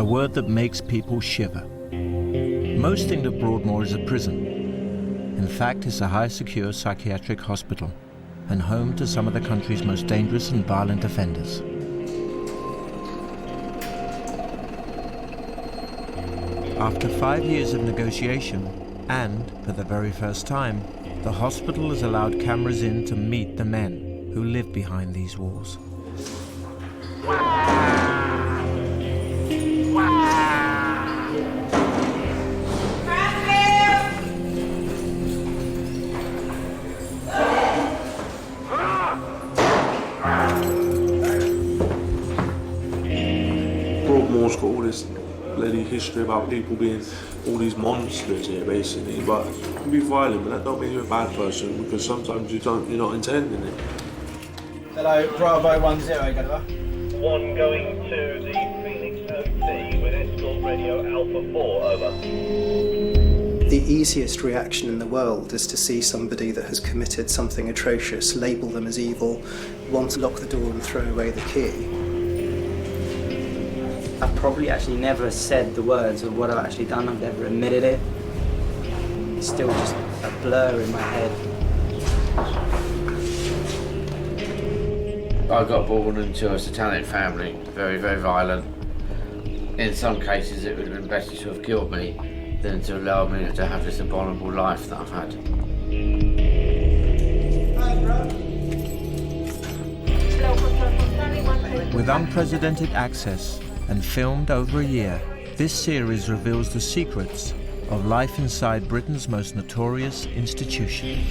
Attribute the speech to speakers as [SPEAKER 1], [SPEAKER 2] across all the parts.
[SPEAKER 1] word that makes people shiver. Most think that Broadmoor is a prison. In fact, it's a high-secure psychiatric hospital and home to some of the country's most dangerous and violent offenders. After 5 years of negotiation, and for the very first time, the hospital has allowed cameras in to meet the men who live behind these walls.
[SPEAKER 2] Broadmoor's got all this bloody history about people being all these monsters here, basically. But you can be violent, but that don't mean you're a bad person, because sometimes you're not intending it.
[SPEAKER 3] Hello, Bravo 10, Gulliver.
[SPEAKER 4] One going to the Phoenix OT with escort radio Alpha 4, over.
[SPEAKER 5] The easiest reaction in the world is to see somebody that has committed something atrocious, label them as evil, want to lock the door and throw away the key.
[SPEAKER 6] I've probably actually never said the words of what I've actually done. I've never admitted it. It's still just a blur in my head.
[SPEAKER 7] I got born into a satanic family, very, very violent. In some cases it would have been better to have killed me than to allow me to have this abominable life that I've had.
[SPEAKER 1] With unprecedented access and filmed over a year, this series reveals the secrets of life inside Britain's most notorious institution.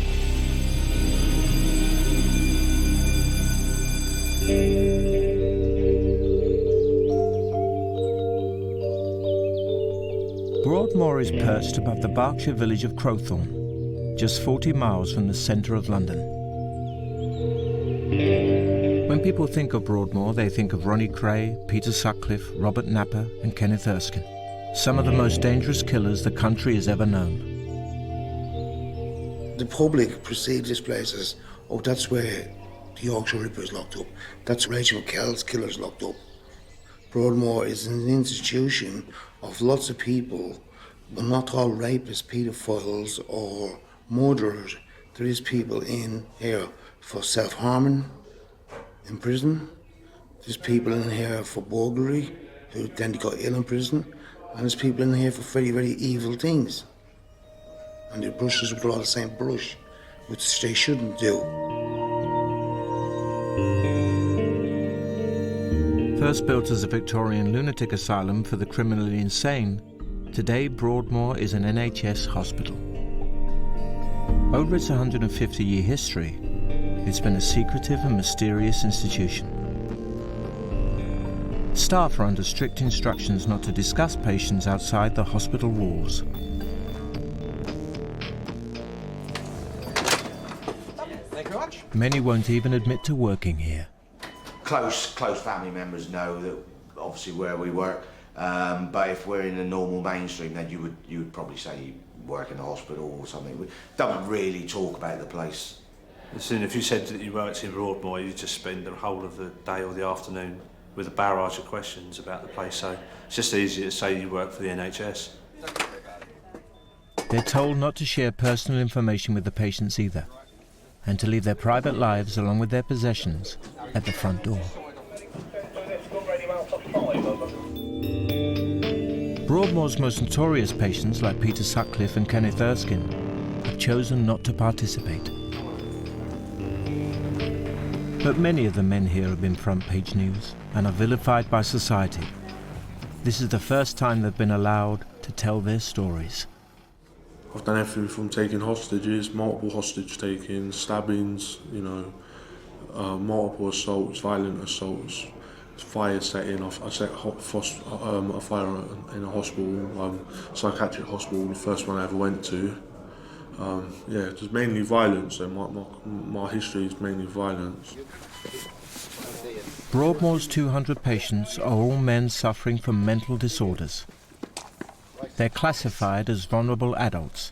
[SPEAKER 1] Broadmoor is perched above the Berkshire village of Crowthorne, just 40 miles from the centre of London. When people think of Broadmoor, they think of Ronnie Cray, Peter Sutcliffe, Robert Napper and Kenneth Erskine, some of the most dangerous killers the country has ever known.
[SPEAKER 8] The public perceive this place as, oh, that's where the Yorkshire Ripper is locked up. That's Rachel McKell's killer's locked up. Broadmoor is an institution of lots of people, but not all rapists, paedophiles or murderers. There is people in here for self-harming in prison. There's people in here for burglary who then got ill in prison. And there's people in here for very, very evil things. And the brushes with all the same brush, which they shouldn't do.
[SPEAKER 1] First built as a Victorian Lunatic Asylum for the criminally insane, today Broadmoor is an NHS hospital. Over its 150-year history, it's been a secretive and mysterious institution. Staff are under strict instructions not to discuss patients outside the hospital walls.
[SPEAKER 3] Thank you very much.
[SPEAKER 1] Many won't even admit to working here.
[SPEAKER 9] Close family members know that obviously where we work, but if we're in a normal mainstream, then you would probably say you work in a hospital or something. We don't really talk about the place.
[SPEAKER 2] Listen, if you said that you worked in Broadmoor, you'd just spend the whole of the day or the afternoon with a barrage of questions about the place, so it's just easier to say you work for the NHS.
[SPEAKER 1] They're told not to share personal information with the patients either, and to leave their private lives along with their possessions at the front door. Broadmoor's most notorious patients, like Peter Sutcliffe and Kenneth Erskine, have chosen not to participate. But many of the men here have been front-page news and are vilified by society. This is the first time they've been allowed to tell their stories.
[SPEAKER 2] I've done everything from taking hostages, multiple hostage takings, stabbings, multiple assaults, violent assaults, fire setting. I set a fire in a hospital, psychiatric hospital, the first one I ever went to. It's mainly violence, and my history is mainly violence.
[SPEAKER 1] Broadmoor's 200 patients are all men suffering from mental disorders. They're classified as vulnerable adults,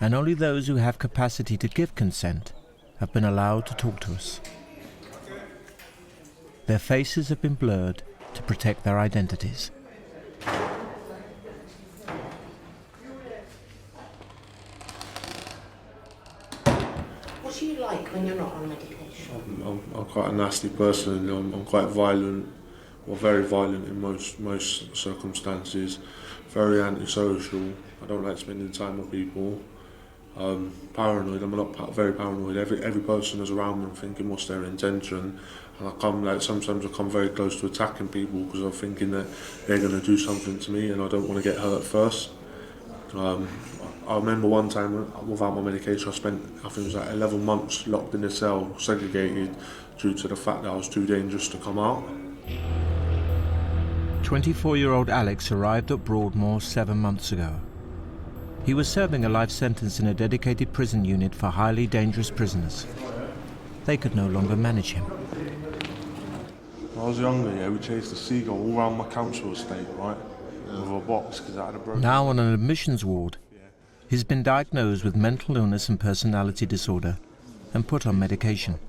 [SPEAKER 1] and only those who have capacity to give consent have been allowed to talk to us. Their faces have been blurred to protect their identities.
[SPEAKER 10] like when you're not on medication?
[SPEAKER 2] I'm quite a nasty person. I'm quite violent, or very violent in most circumstances. Very antisocial. I don't like spending time with people. Paranoid. I'm a lot very paranoid. Every person is around me. I'm thinking what's their intention, and sometimes I come very close to attacking people because I'm thinking that they're going to do something to me, and I don't want to get hurt first. I remember one time without my medication, I spent, I think it was like 11 months locked in a cell, segregated, due to the fact that I was too dangerous to come out.
[SPEAKER 1] 24-year-old Alex arrived at Broadmoor 7 months ago. He was serving a life sentence in a dedicated prison unit for highly dangerous prisoners. They could no longer manage him.
[SPEAKER 2] When I was younger, we chased a seagull all around my council estate, right? With a box, because I had a broken...
[SPEAKER 1] Now on an admissions ward, he's been diagnosed with mental illness and personality disorder and put on medication.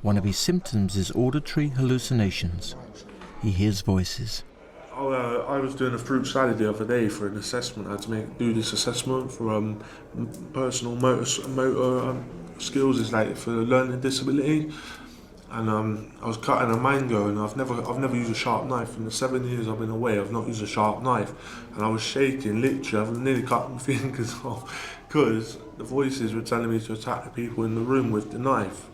[SPEAKER 1] One of his symptoms is auditory hallucinations. He hears voices.
[SPEAKER 2] I was doing a fruit salad the other day for an assessment. I had to do this assessment for personal motor skills, is like for learning disability. And I was cutting a mango, and I've never used a sharp knife. In the 7 years I've been away, I've not used a sharp knife, and I was shaking. Literally, I've nearly cut my fingers off because the voices were telling me to attack the people in the room with the knife,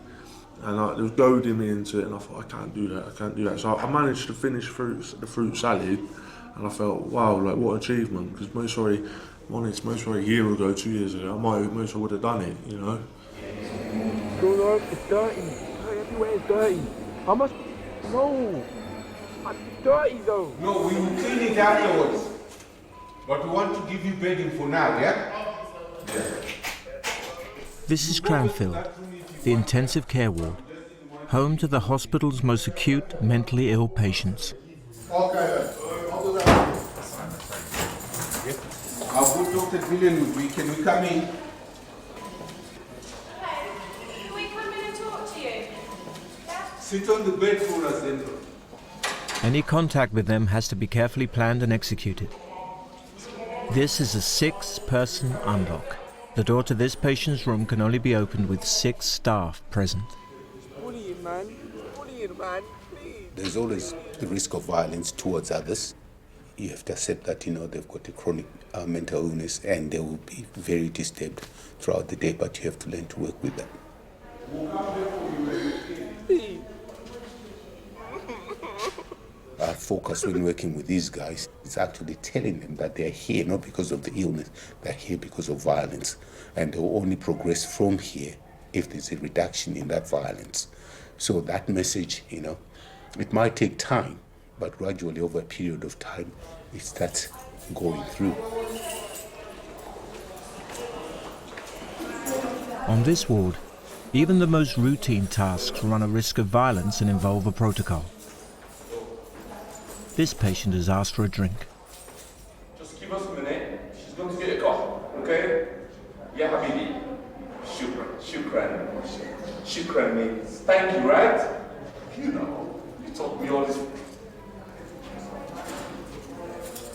[SPEAKER 2] and it was goading me into it. And I thought, I can't do that. So I managed to finish the fruit salad, and I felt, wow, like what achievement. Because most probably a year ago, 2 years ago, I would have done it, you know.
[SPEAKER 11] It's dirty. Everywhere is dirty. No. It's dirty though.
[SPEAKER 12] No, we will clean it afterwards. But we want to give you bedding for now, yeah?
[SPEAKER 1] This is Cranfield, the intensive care ward, home to the hospital's most acute mentally ill patients.
[SPEAKER 12] Okay, I'll do that. I'll put Dr. Villian with me. Can we come in? Sit on the bed for us then.
[SPEAKER 1] Any contact with them has to be carefully planned and executed. This is a 6-person unlock. The door to this patient's room can only be opened with 6 staff present.
[SPEAKER 11] Bullying, man. Please.
[SPEAKER 13] There's always the risk of violence towards others. You have to accept that, they've got a chronic mental illness and they will be very disturbed throughout the day, but you have to learn to work with them. Our focus when working with these guys is actually telling them that they're here not because of the illness, they're here because of violence. And they'll only progress from here if there's a reduction in that violence. So that message, it might take time, but gradually over a period of time, it starts going through.
[SPEAKER 1] On this ward, even the most routine tasks run a risk of violence and involve a protocol. This patient has asked for a drink.
[SPEAKER 11] Just give us a minute. She's going to get a coffee, okay? Yeah, Habibi. Shukran means thank you, right? You taught me all this.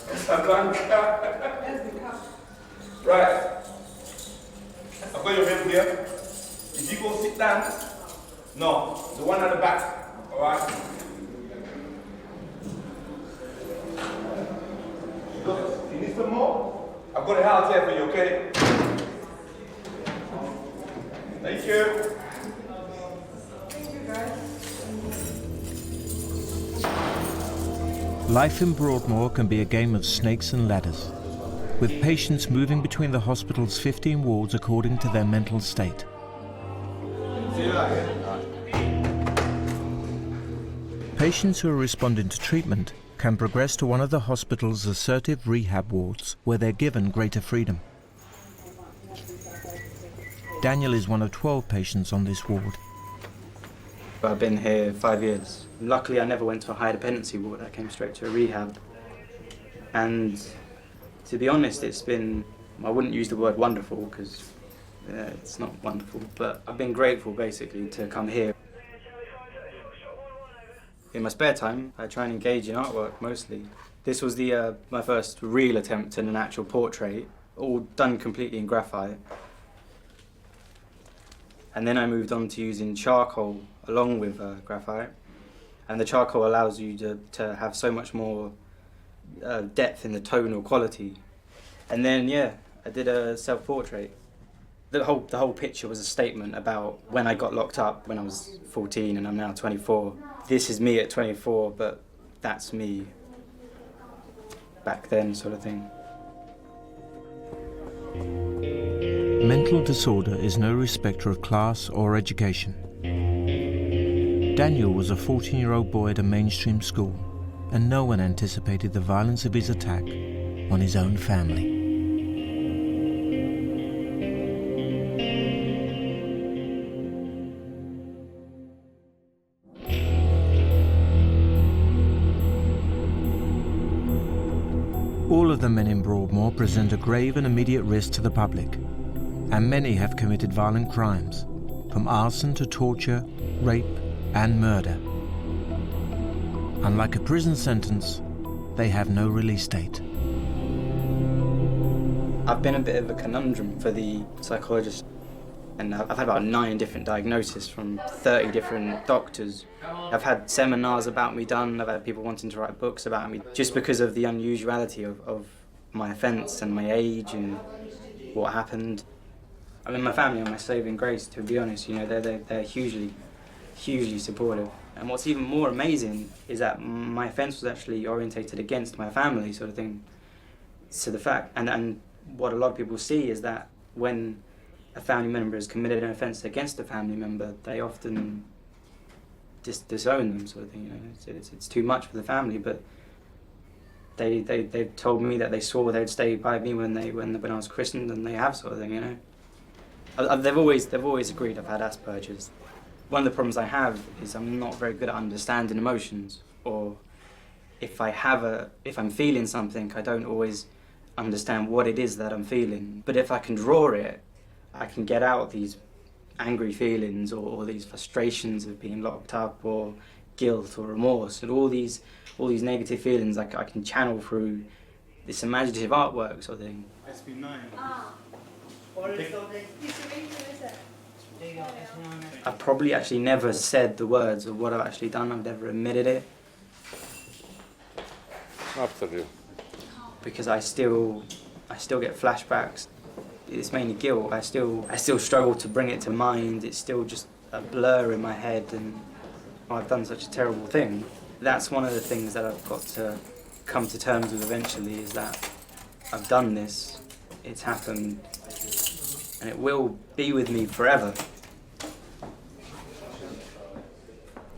[SPEAKER 11] Casablanca. Right. I've got your help here. If you go sit down, no, the one at the back, all right? Look, you need some more? I've got a house here for you, okay? Thank you.
[SPEAKER 10] Thank you, guys.
[SPEAKER 1] Life in Broadmoor can be a game of snakes and ladders, with patients moving between the hospital's 15 wards according to their mental state. Patients who are responding to treatment can progress to one of the hospital's assertive rehab wards, where they're given greater freedom. Daniel is one of 12 patients on this ward.
[SPEAKER 6] I've been here 5 years. Luckily, I never went to a high dependency ward. I came straight to a rehab. And to be honest, it's been, I wouldn't use the word wonderful because it's not wonderful, but I've been grateful basically to come here. In my spare time, I try and engage in artwork mostly. This was my first real attempt at an actual portrait, all done completely in graphite. And then I moved on to using charcoal along with graphite. And the charcoal allows you to have so much more depth in the tonal quality. And then, yeah, I did a self-portrait. The whole picture was a statement about when I got locked up when I was 14 and I'm now 24. This is me at 24, but that's me back then, sort of thing.
[SPEAKER 1] Mental disorder is no respecter of class or education. Daniel was a 14-year-old boy at a mainstream school, and no one anticipated the violence of his attack on his own family. All of the men in Broadmoor present a grave and immediate risk to the public, and many have committed violent crimes, from arson to torture, rape and murder. Unlike a prison sentence, they have no release date.
[SPEAKER 6] I've been a bit of a conundrum for the psychologist, and I've had about 9 different diagnoses from 30 different doctors. I've had seminars about me done, I've had people wanting to write books about me, just because of the unusuality of my offence and my age and what happened. I mean, my family are my saving grace, to be honest. You know, they're hugely supportive. And what's even more amazing is that my offence was actually orientated against my family, sort of thing. So the fact, and what a lot of people see is that when a family member has committed an offence against a family member, they often disown them, sort of thing. You know, it's too much for the family, but they've told me that they swore they'd stay by me when I was christened, and they have, sort of thing. You know, they've always agreed I've had Asperger's. One of the problems I have is I'm not very good at understanding emotions, or if I'm feeling something, I don't always understand what it is that I'm feeling. But if I can draw it, I can get out these angry feelings or these frustrations of being locked up, or guilt or remorse, and all these negative feelings I can channel through this imaginative artwork, sort of thing. SB9. I've probably actually never said the words of what I've actually done. I've never admitted it.
[SPEAKER 12] After you.
[SPEAKER 6] Because I still get flashbacks. It's mainly guilt. I still struggle to bring it to mind. It's still just a blur in my head, and I've done such a terrible thing. That's one of the things that I've got to come to terms with eventually, is that I've done this, it's happened, and it will be with me forever.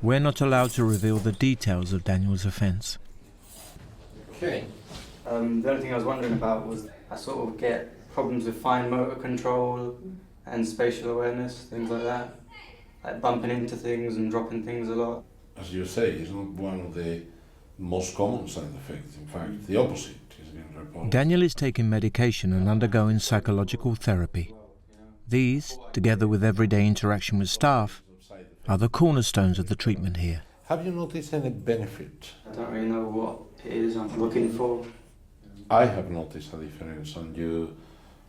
[SPEAKER 1] We're not allowed to reveal the details of Daniel's offence.
[SPEAKER 6] Okay. The only thing I was wondering about was I sort of get problems with fine motor control and spatial awareness, things like that. Like bumping into things and dropping things a lot.
[SPEAKER 14] As you say, it's not one of the most common side effects. In fact, the opposite is being reported.
[SPEAKER 1] Daniel is taking medication and undergoing psychological therapy. These, together with everyday interaction with staff, are the cornerstones of the treatment here.
[SPEAKER 14] Have you noticed any benefit?
[SPEAKER 6] I don't really know what it is I'm looking for.
[SPEAKER 14] I have noticed a difference on you,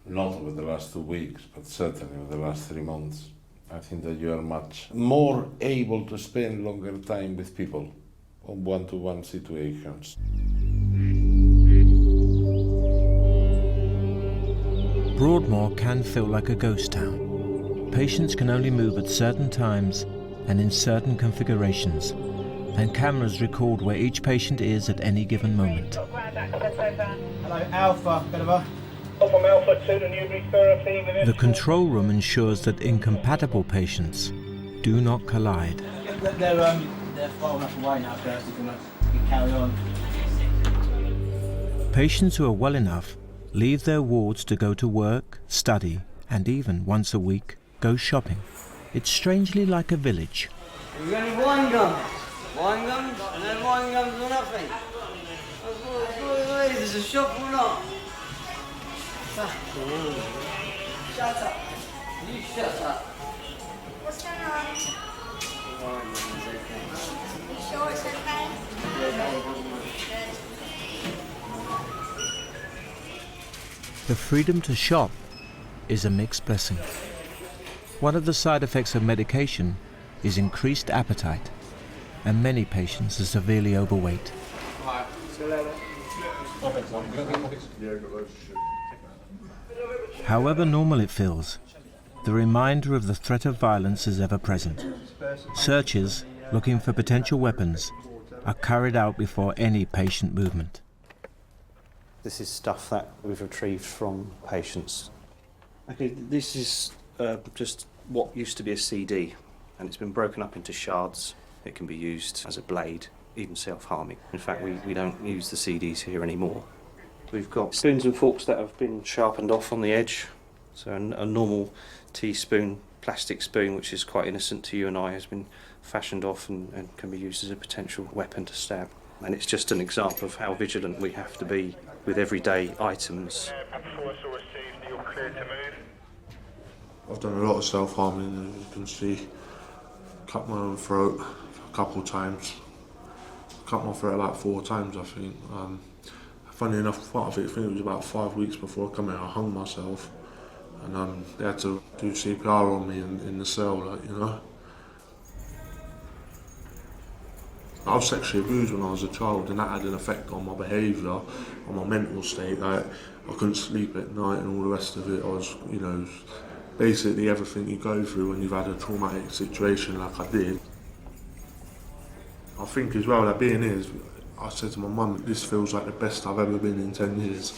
[SPEAKER 14] not over the last 2 weeks, but certainly over the last 3 months. I think that you are much more able to spend longer time with people on one-to-one situations.
[SPEAKER 1] Broadmoor can feel like a ghost town. Patients can only move at certain times and in certain configurations, and cameras record where each patient is at any given moment.
[SPEAKER 3] Hello, Alpha, Gulliver.
[SPEAKER 4] From Alpha to the Newbury therapy with
[SPEAKER 1] The control room ensures that incompatible patients do not collide.
[SPEAKER 3] They're far enough away now, so you can carry on.
[SPEAKER 1] Patients who are well enough leave their wards to go to work, study, and even once a week go shopping. It's strangely like a village.
[SPEAKER 15] We've got any wine gums? Wine gums? And then wine gums or nothing? There's a shop or not? Shut up. You shut up.
[SPEAKER 10] What's going on? You sure it's okay?
[SPEAKER 1] The freedom to shop is a mixed blessing. One of the side effects of medication is increased appetite, and many patients are severely overweight. However normal it feels, the reminder of the threat of violence is ever present. Searches looking for potential weapons are carried out before any patient movement.
[SPEAKER 16] This is stuff that we've retrieved from patients. Okay, this is just what used to be a CD, and it's been broken up into shards. It can be used as a blade, even self-harming. In fact, we don't use the CDs here anymore. We've got spoons and forks that have been sharpened off on the edge. So a normal teaspoon, plastic spoon, which is quite innocent to you and I, has been fashioned off and can be used as a potential weapon to stab. And it's just an example of how vigilant we have to be with everyday items.
[SPEAKER 2] I've done a lot of self-harming, as you can see. Cut my own throat a couple of times. Cut my throat about 4 times, I think. Funny enough, I think it was about 5 weeks before I come here, I hung myself. And they had to do CPR on me in the cell, like, you know. I was sexually abused when I was a child, and that had an effect on my behaviour, on my mental state. Like, I couldn't sleep at night and all the rest of it. I was, you know, basically everything you go through when you've had a traumatic situation like I did. I think as well that being here, I said to my mum, this feels like the best I've ever been in 10 years.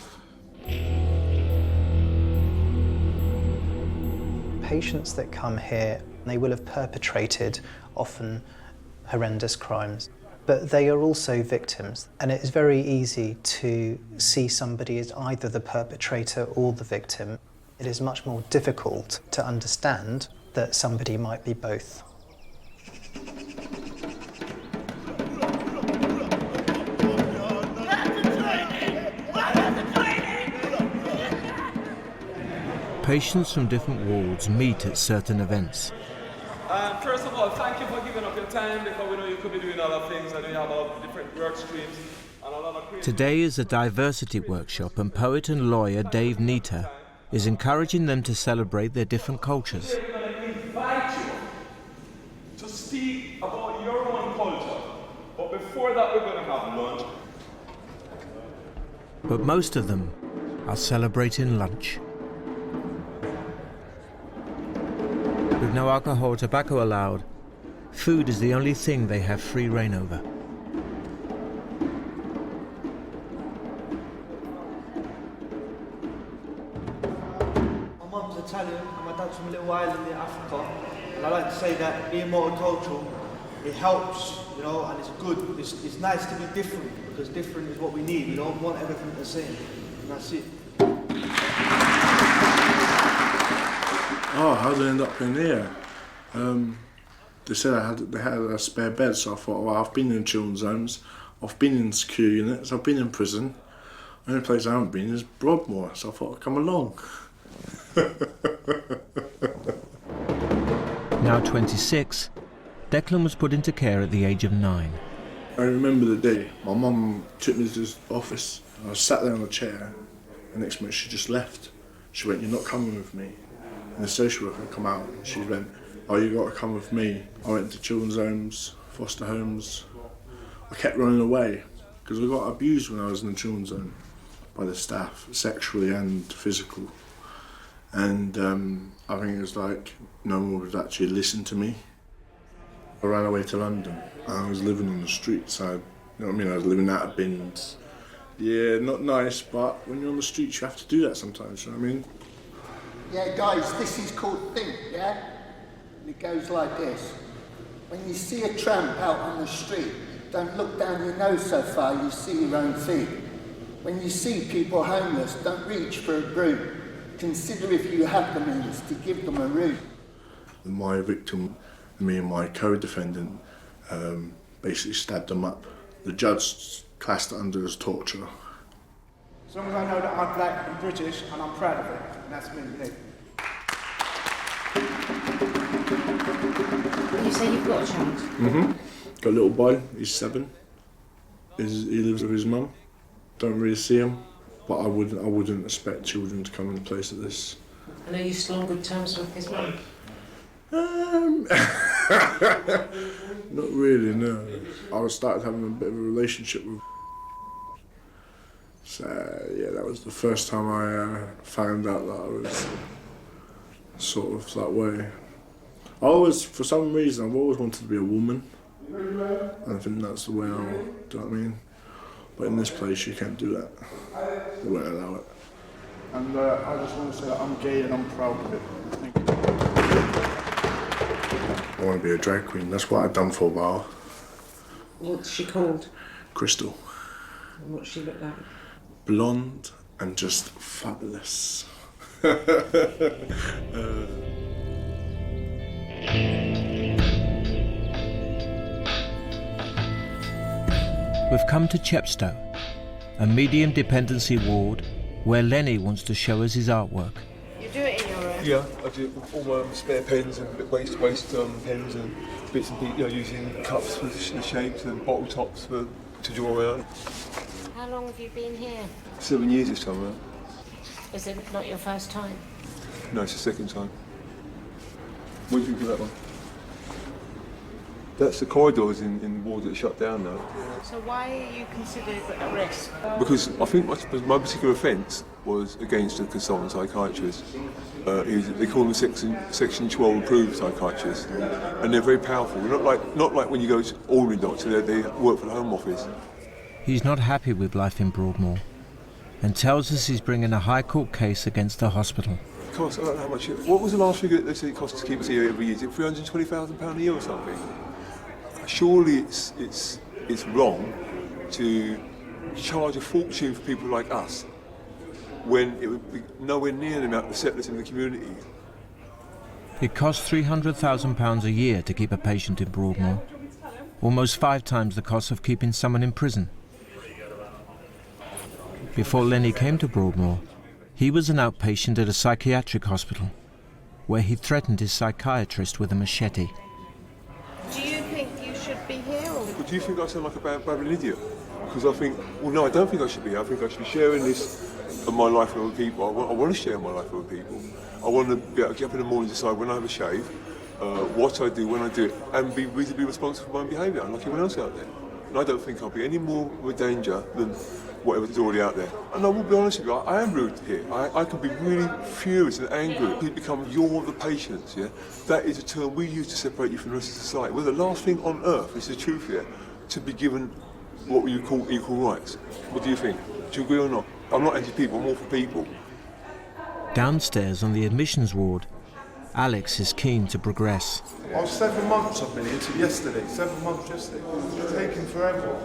[SPEAKER 5] Patients that come here, they will have perpetrated often horrendous crimes, but they are also victims, and it is very easy to see somebody as either the perpetrator or the victim. It is much more difficult to understand that somebody might be both.
[SPEAKER 1] Patients from different wards meet at certain events.
[SPEAKER 11] First of all, thank you for giving up your time, because we know you could be doing other things and you have all different work streams. And a lot of
[SPEAKER 1] Today is a diversity workshop, and poet and lawyer Dave Nita is encouraging them to celebrate their different cultures.
[SPEAKER 11] We're going to invite you to speak about your own culture, but before that we're going to have lunch.
[SPEAKER 1] But most of them are celebrating lunch. With no alcohol or tobacco allowed, food is the only thing they have free rein over.
[SPEAKER 3] My mum's Italian and my dad's from a little island in Africa, and I like to say that being multicultural, it helps, you know, and it's good. It's nice to be different, because different is what we need. We don't want everything the same, and that's it.
[SPEAKER 2] Oh, how did I end up in here? They said they had a spare bed, so I thought, well, I've been in children's homes, I've been in secure units, I've been in prison. The only place I haven't been is Broadmoor, so I thought I'd come along.
[SPEAKER 1] Now 26, Declan was put into care at the age of 9.
[SPEAKER 2] I remember the day my mum took me to this office. I sat there on a chair, and next minute she just left. She went, "You're not coming with me." And the social worker come out and she went, "Oh, you got to come with me." I went to children's homes, foster homes. I kept running away because I got abused when I was in the children's home by the staff, sexually and physical. And I think it was like no one would actually listen to me. I ran away to London. I was living on the streets. You know what I mean? I was living out of bins. Yeah, not nice, but when you're on the streets, you have to do that sometimes. You know what I mean?
[SPEAKER 17] Yeah, guys, this is called think, yeah? And it goes like this. When you see a tramp out on the street, don't look down your nose so far you see your own feet. When you see people homeless, don't reach for a broom. Consider if you have the means to give them a room.
[SPEAKER 2] My victim, me and my co-defendant, basically stabbed them up. The judge classed it under as torture.
[SPEAKER 3] As long as I know that I'm black and British, and I'm proud of it, and that's me, you know.
[SPEAKER 18] You say you've got a child?
[SPEAKER 2] Mm-hmm. Got a little boy, he's 7. He lives with his mum. Don't really see him, but I wouldn't expect children to come in a place like this.
[SPEAKER 18] And are you still on good terms with his mum?
[SPEAKER 2] Not really, no. I started having a bit of a relationship with. So yeah, that was the first time I found out that I was sort of that way. I always, for some reason, I've always wanted to be a woman. And I think that's the way I, do you know what I mean? But in this place, you can't do that. They won't allow it.
[SPEAKER 18] And I just want to say that I'm gay and I'm proud of it. Thank you.
[SPEAKER 2] I want to be a drag queen. That's what I've done for a while.
[SPEAKER 19] What's she called?
[SPEAKER 2] Crystal.
[SPEAKER 19] And what's she look like?
[SPEAKER 2] Blonde and just fabulous.
[SPEAKER 1] We've come to Chepstow, a medium dependency ward where Lenny wants to show us his artwork.
[SPEAKER 19] You do it in your room?
[SPEAKER 20] Yeah, I do all my spare pens and waste pens and bits and pieces, using cups for the shapes and bottle tops to draw around.
[SPEAKER 19] How long have you been here?
[SPEAKER 20] 7 years this time around.
[SPEAKER 19] Is it not your first time?
[SPEAKER 20] No, it's the second time. What do you think of that one? That's the corridors in the ward that are shut down now.
[SPEAKER 19] So why are you considered at risk?
[SPEAKER 20] Because I think my particular offence was against a consultant psychiatrist. They call them Section 12 approved psychiatrists, and they're very powerful. Not like when you go to ordinary doctor, they work for the Home Office.
[SPEAKER 1] He's not happy with life in Broadmoor and tells us he's bringing a High Court case against the hospital.
[SPEAKER 20] It costs, I don't know how much. What was the last figure that they said it costs to keep us here every year? Is it £320,000 a year or something? Surely it's wrong to charge a fortune for people like us when it would be nowhere near the amount of settlers in the community.
[SPEAKER 1] It costs £300,000 a year to keep a patient in Broadmoor, almost 5 times the cost of keeping someone in prison. Before Lenny came to Broadmoor, he was an outpatient at a psychiatric hospital, where he threatened his psychiatrist with a machete.
[SPEAKER 19] Do you think you should be here? Or?
[SPEAKER 20] But do you think I sound like a bad idiot? Because I think, well, no, I don't think I should be here. I think I should be sharing this of my life with other people. I want to share my life with other people. I want to be able to get up in the morning and decide when I have a shave, what I do, when I do it, and be reasonably responsible for my behaviour, unlike everyone else out there. And I don't think I'll be any more of a danger than whatever's already out there. And I will be honest with you, I am rude here. I can be really furious and angry. People become you're the patients, yeah? That is a term we use to separate you from the rest of society. Well, the last thing on earth, is the truth here, to be given what you call equal rights. What do you think? Do you agree or not? I'm not anti-people, I'm all for people.
[SPEAKER 1] Downstairs on the admissions ward, Alex is keen to progress.
[SPEAKER 18] Oh, 7 months I've been here to yesterday. 7 months yesterday. It's taking forever.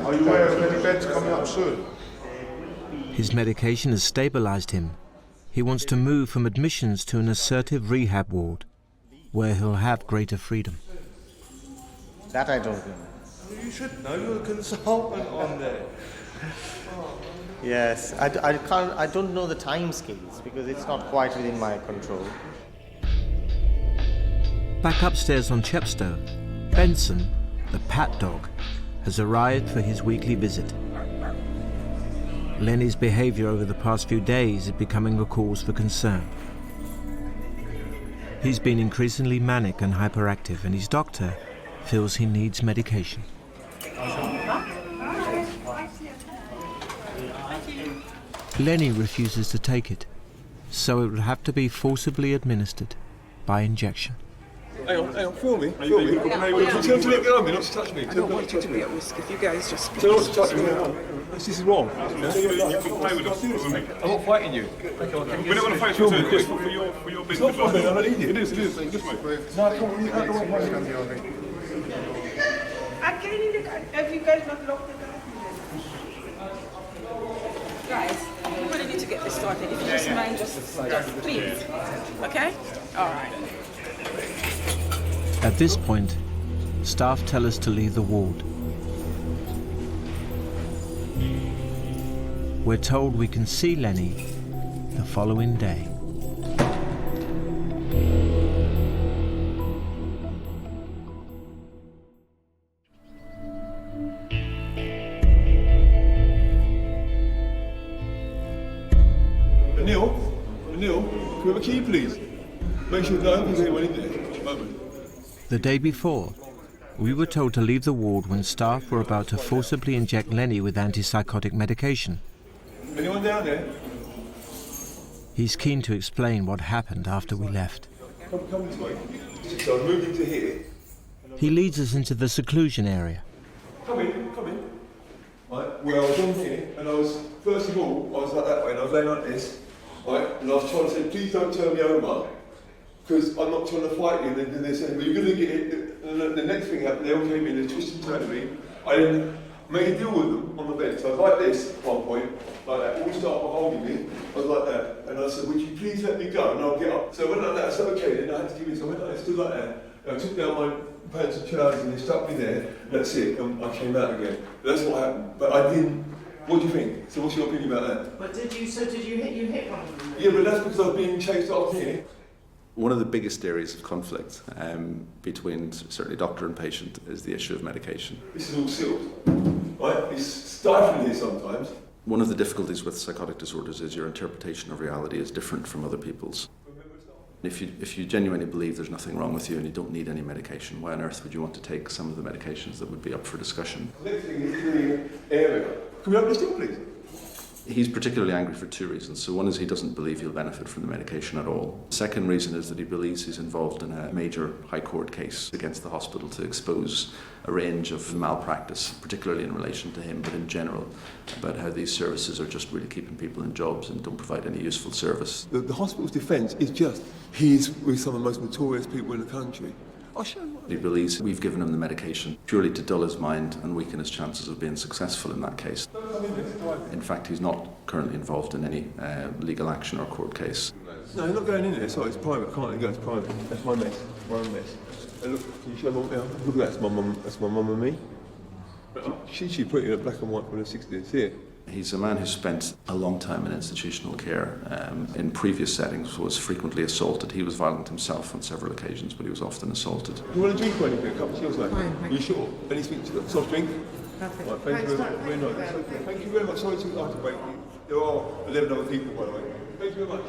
[SPEAKER 18] Are you aware of any beds coming up soon?
[SPEAKER 1] His medication has stabilised him. He wants to move from admissions to an assertive rehab ward, where he'll have greater freedom.
[SPEAKER 21] That I don't know.
[SPEAKER 18] You should know, you're a consultant on there.
[SPEAKER 21] Yes, I don't know the time scales because it's not quite within my control.
[SPEAKER 1] Back upstairs on Chepstow, Benson, the pat dog, has arrived for his weekly visit. Lenny's behaviour over the past few days is becoming a cause for concern. He's been increasingly manic and hyperactive, and his doctor feels he needs medication. Lenny refuses to take it, so it would have to be forcibly administered by injection.
[SPEAKER 20] Hang on, feel me. Tell me to let go of me, not to touch me.
[SPEAKER 22] I don't want you to be at risk if you guys just...
[SPEAKER 20] Tell me not to touch me. This is wrong.
[SPEAKER 22] You can play with us.
[SPEAKER 20] I'm not fighting you.
[SPEAKER 22] We're not going to fight you, just for your business.
[SPEAKER 20] It's not for me, I'm an idiot.
[SPEAKER 22] It is. Just wait.
[SPEAKER 20] No, I can't really out the way.
[SPEAKER 22] Have you guys not locked the door? Guys, we really need to get this started. If you just mind, just please. Okay? All right.
[SPEAKER 1] At this point, staff tell us to leave the ward. We're told we can see Lenny the following day.
[SPEAKER 20] Neil, can we have a key, please? Make sure no one's anyone in there at the moment.
[SPEAKER 1] The day before, we were told to leave the ward when staff were about to forcibly inject Lenny with antipsychotic medication.
[SPEAKER 20] Anyone down there?
[SPEAKER 1] He's keen to explain what happened after we left.
[SPEAKER 20] Come this way. So I moved into here.
[SPEAKER 1] He leads us into the seclusion area.
[SPEAKER 20] Come in. Right, well, I was on here, and I was, first of all, I was like that way, and I was laying like this, right, and I was trying to say, please don't turn me over, because I'm not trying to fight you, and then they said, well, you're going to get it, and the next thing happened, they all came in, they twisted and turned me, I then made a deal with them on the bed, so I was like this at one point, like that, all started holding me, I was like that, and I said, would you please let me go, and I'll get up. So I went like that, I said, okay, then I had to give in, so I went like that, stood like that, and I took down my pants and trousers and they stuck me there, that's it, and I came out again. That's what happened. But I didn't, what do you think? So what's your opinion about that?
[SPEAKER 22] But did you hit one of them?
[SPEAKER 20] Yeah, but that's because I was being chased off here.
[SPEAKER 7] One of the biggest areas of conflict between certainly doctor and patient is the issue of medication.
[SPEAKER 20] This is all sealed, right? It's stifling here sometimes.
[SPEAKER 7] One of the difficulties with psychotic disorders is your interpretation of reality is different from other people's. If you genuinely believe there's nothing wrong with you and you don't need any medication, why on earth would you want to take some of the medications that would be up for discussion?
[SPEAKER 20] The next thing is the area. Can we open this door, please?
[SPEAKER 7] He's particularly angry for two reasons. So one is he doesn't believe he'll benefit from the medication at all. The second reason is that he believes he's involved in a major High Court case against the hospital to expose a range of malpractice, particularly in relation to him, but in general, about how these services are just really keeping people in jobs and don't provide any useful service.
[SPEAKER 20] The hospital's defence is just, he's with some of the most notorious people in the country. I'll show you.
[SPEAKER 7] He believes we've given him the medication purely to dull his mind and weaken his chances of being successful in that case. In fact, he's not currently involved in any legal action or court case.
[SPEAKER 20] No, you're not going in there, sorry, it's private, I can't let you go, it's private. That's my mess, my own mess. And look, can you show mum now? Look at that, that's my mum and me. She put it in black and white from the 60s here.
[SPEAKER 7] He's a man who spent a long time in institutional care. In previous settings was frequently assaulted. He was violent himself on several occasions, but he was often assaulted.
[SPEAKER 20] You want a drink or anything? A cup of tea or something?
[SPEAKER 22] Fine,
[SPEAKER 20] you sure? Anything? Soft drink?
[SPEAKER 22] Perfect.
[SPEAKER 20] Right, thank you very much. Thank you very much. Sorry to have to wait. There are 11 other people, by the way. Thank you very much.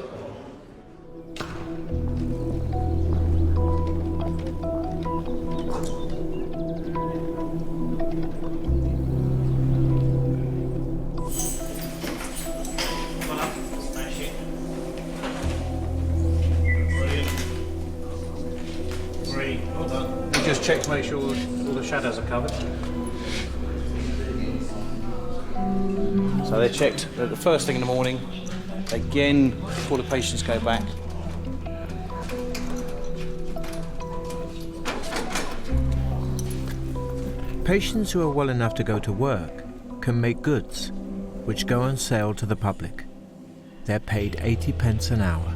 [SPEAKER 16] Just check to make sure all the shadows are covered. So they're checked at the first thing in the morning, again before the patients go back.
[SPEAKER 1] Patients who are well enough to go to work can make goods, which go on sale to the public. They're paid 80p an hour.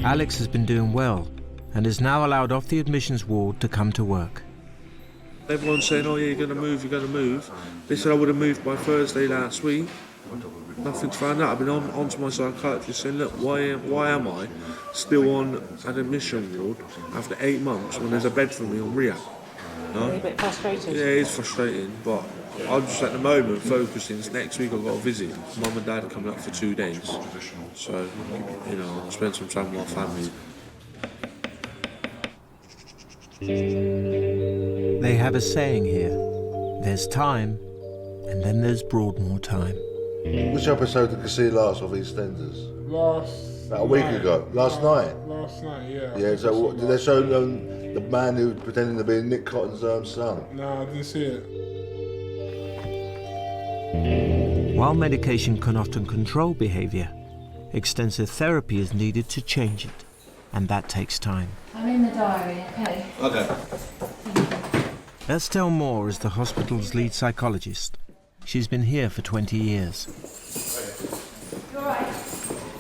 [SPEAKER 1] Alex has been doing well and is now allowed off the admissions ward to come to work.
[SPEAKER 2] Everyone's saying, oh yeah, you're going to move. They said I would have moved by Thursday last week. Nothing's found out. I've been on to my psychiatrist saying, look, why am I still on an admission ward after 8 months when there's a bed for me on rehab? No?
[SPEAKER 22] Are you a bit frustrated?
[SPEAKER 2] Yeah, it is frustrating, but I'm just at the moment focusing. Next week I've got a visit. Mum and Dad are coming up for 2 days. So, you know, I'll spend some time with my family.
[SPEAKER 1] They have a saying here, there's time, and then there's Broadmoor time.
[SPEAKER 8] Which episode did you see last of EastEnders? About a week ago. Last night?
[SPEAKER 23] Last night, yeah.
[SPEAKER 8] Yeah, so what, did they show the man who was pretending to be Nick Cotton's son?
[SPEAKER 23] No, I didn't see it.
[SPEAKER 1] While medication can often control behaviour, extensive therapy is needed to change it, and that takes time.
[SPEAKER 10] I'm in the diary, okay?
[SPEAKER 8] Okay.
[SPEAKER 1] Estelle Moore is the hospital's lead psychologist. She's been here for 20 years.
[SPEAKER 10] You all right?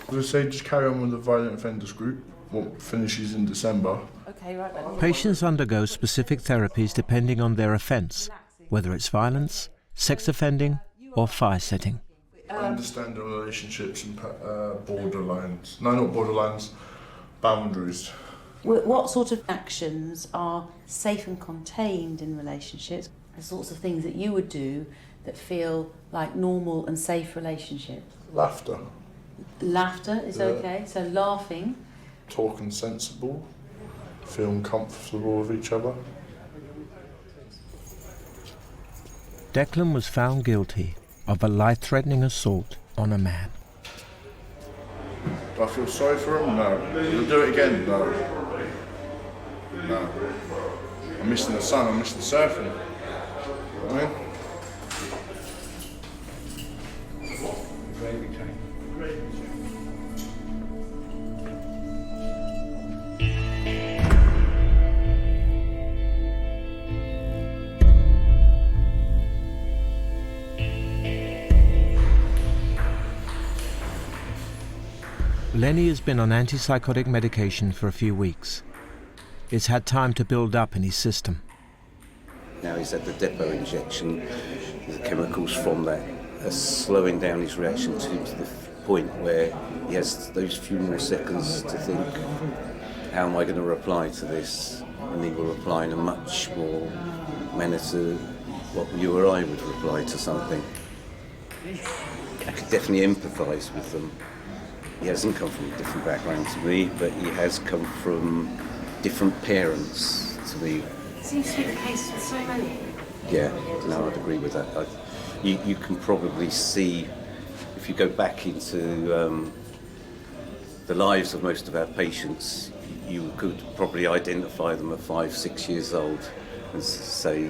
[SPEAKER 18] I would say just carry on with the violent offenders group, what finishes in December.
[SPEAKER 22] Okay, right then.
[SPEAKER 1] Patients undergo specific therapies depending on their offence, whether it's violence, sex offending, or fire setting.
[SPEAKER 18] Understanding relationships and borderlines. No, not borderlines, boundaries.
[SPEAKER 24] What sort of actions are safe and contained in relationships? The sorts of things that you would do that feel like normal and safe relationships?
[SPEAKER 23] Laughter.
[SPEAKER 24] Laughter is
[SPEAKER 23] Yeah.
[SPEAKER 24] okay, so laughing.
[SPEAKER 23] Talking sensible. Feeling comfortable with each other.
[SPEAKER 1] Declan was found guilty of a life-threatening assault on a man.
[SPEAKER 23] Do I feel sorry for him? No. Will I do it again? No. No. I'm missing the sun, I'm missing the surfing. You know what I mean?
[SPEAKER 1] Lenny has been on antipsychotic medication for a few weeks. It's had time to build up in his system.
[SPEAKER 6] Now he's had the depot injection, the chemicals from that are slowing down his reaction to the point where he has those few more seconds to think, how am I going to reply to this? And he will reply in a much more manner to what you or I would reply to something. I could definitely empathise with them. He hasn't come from a different background to me, but he has come from different parents to me.
[SPEAKER 24] Seems to be the case with so many.
[SPEAKER 6] Yeah, no, I'd agree with that. You can probably see, if you go back into the lives of most of our patients, you could probably identify them at 5, 6 years old and say,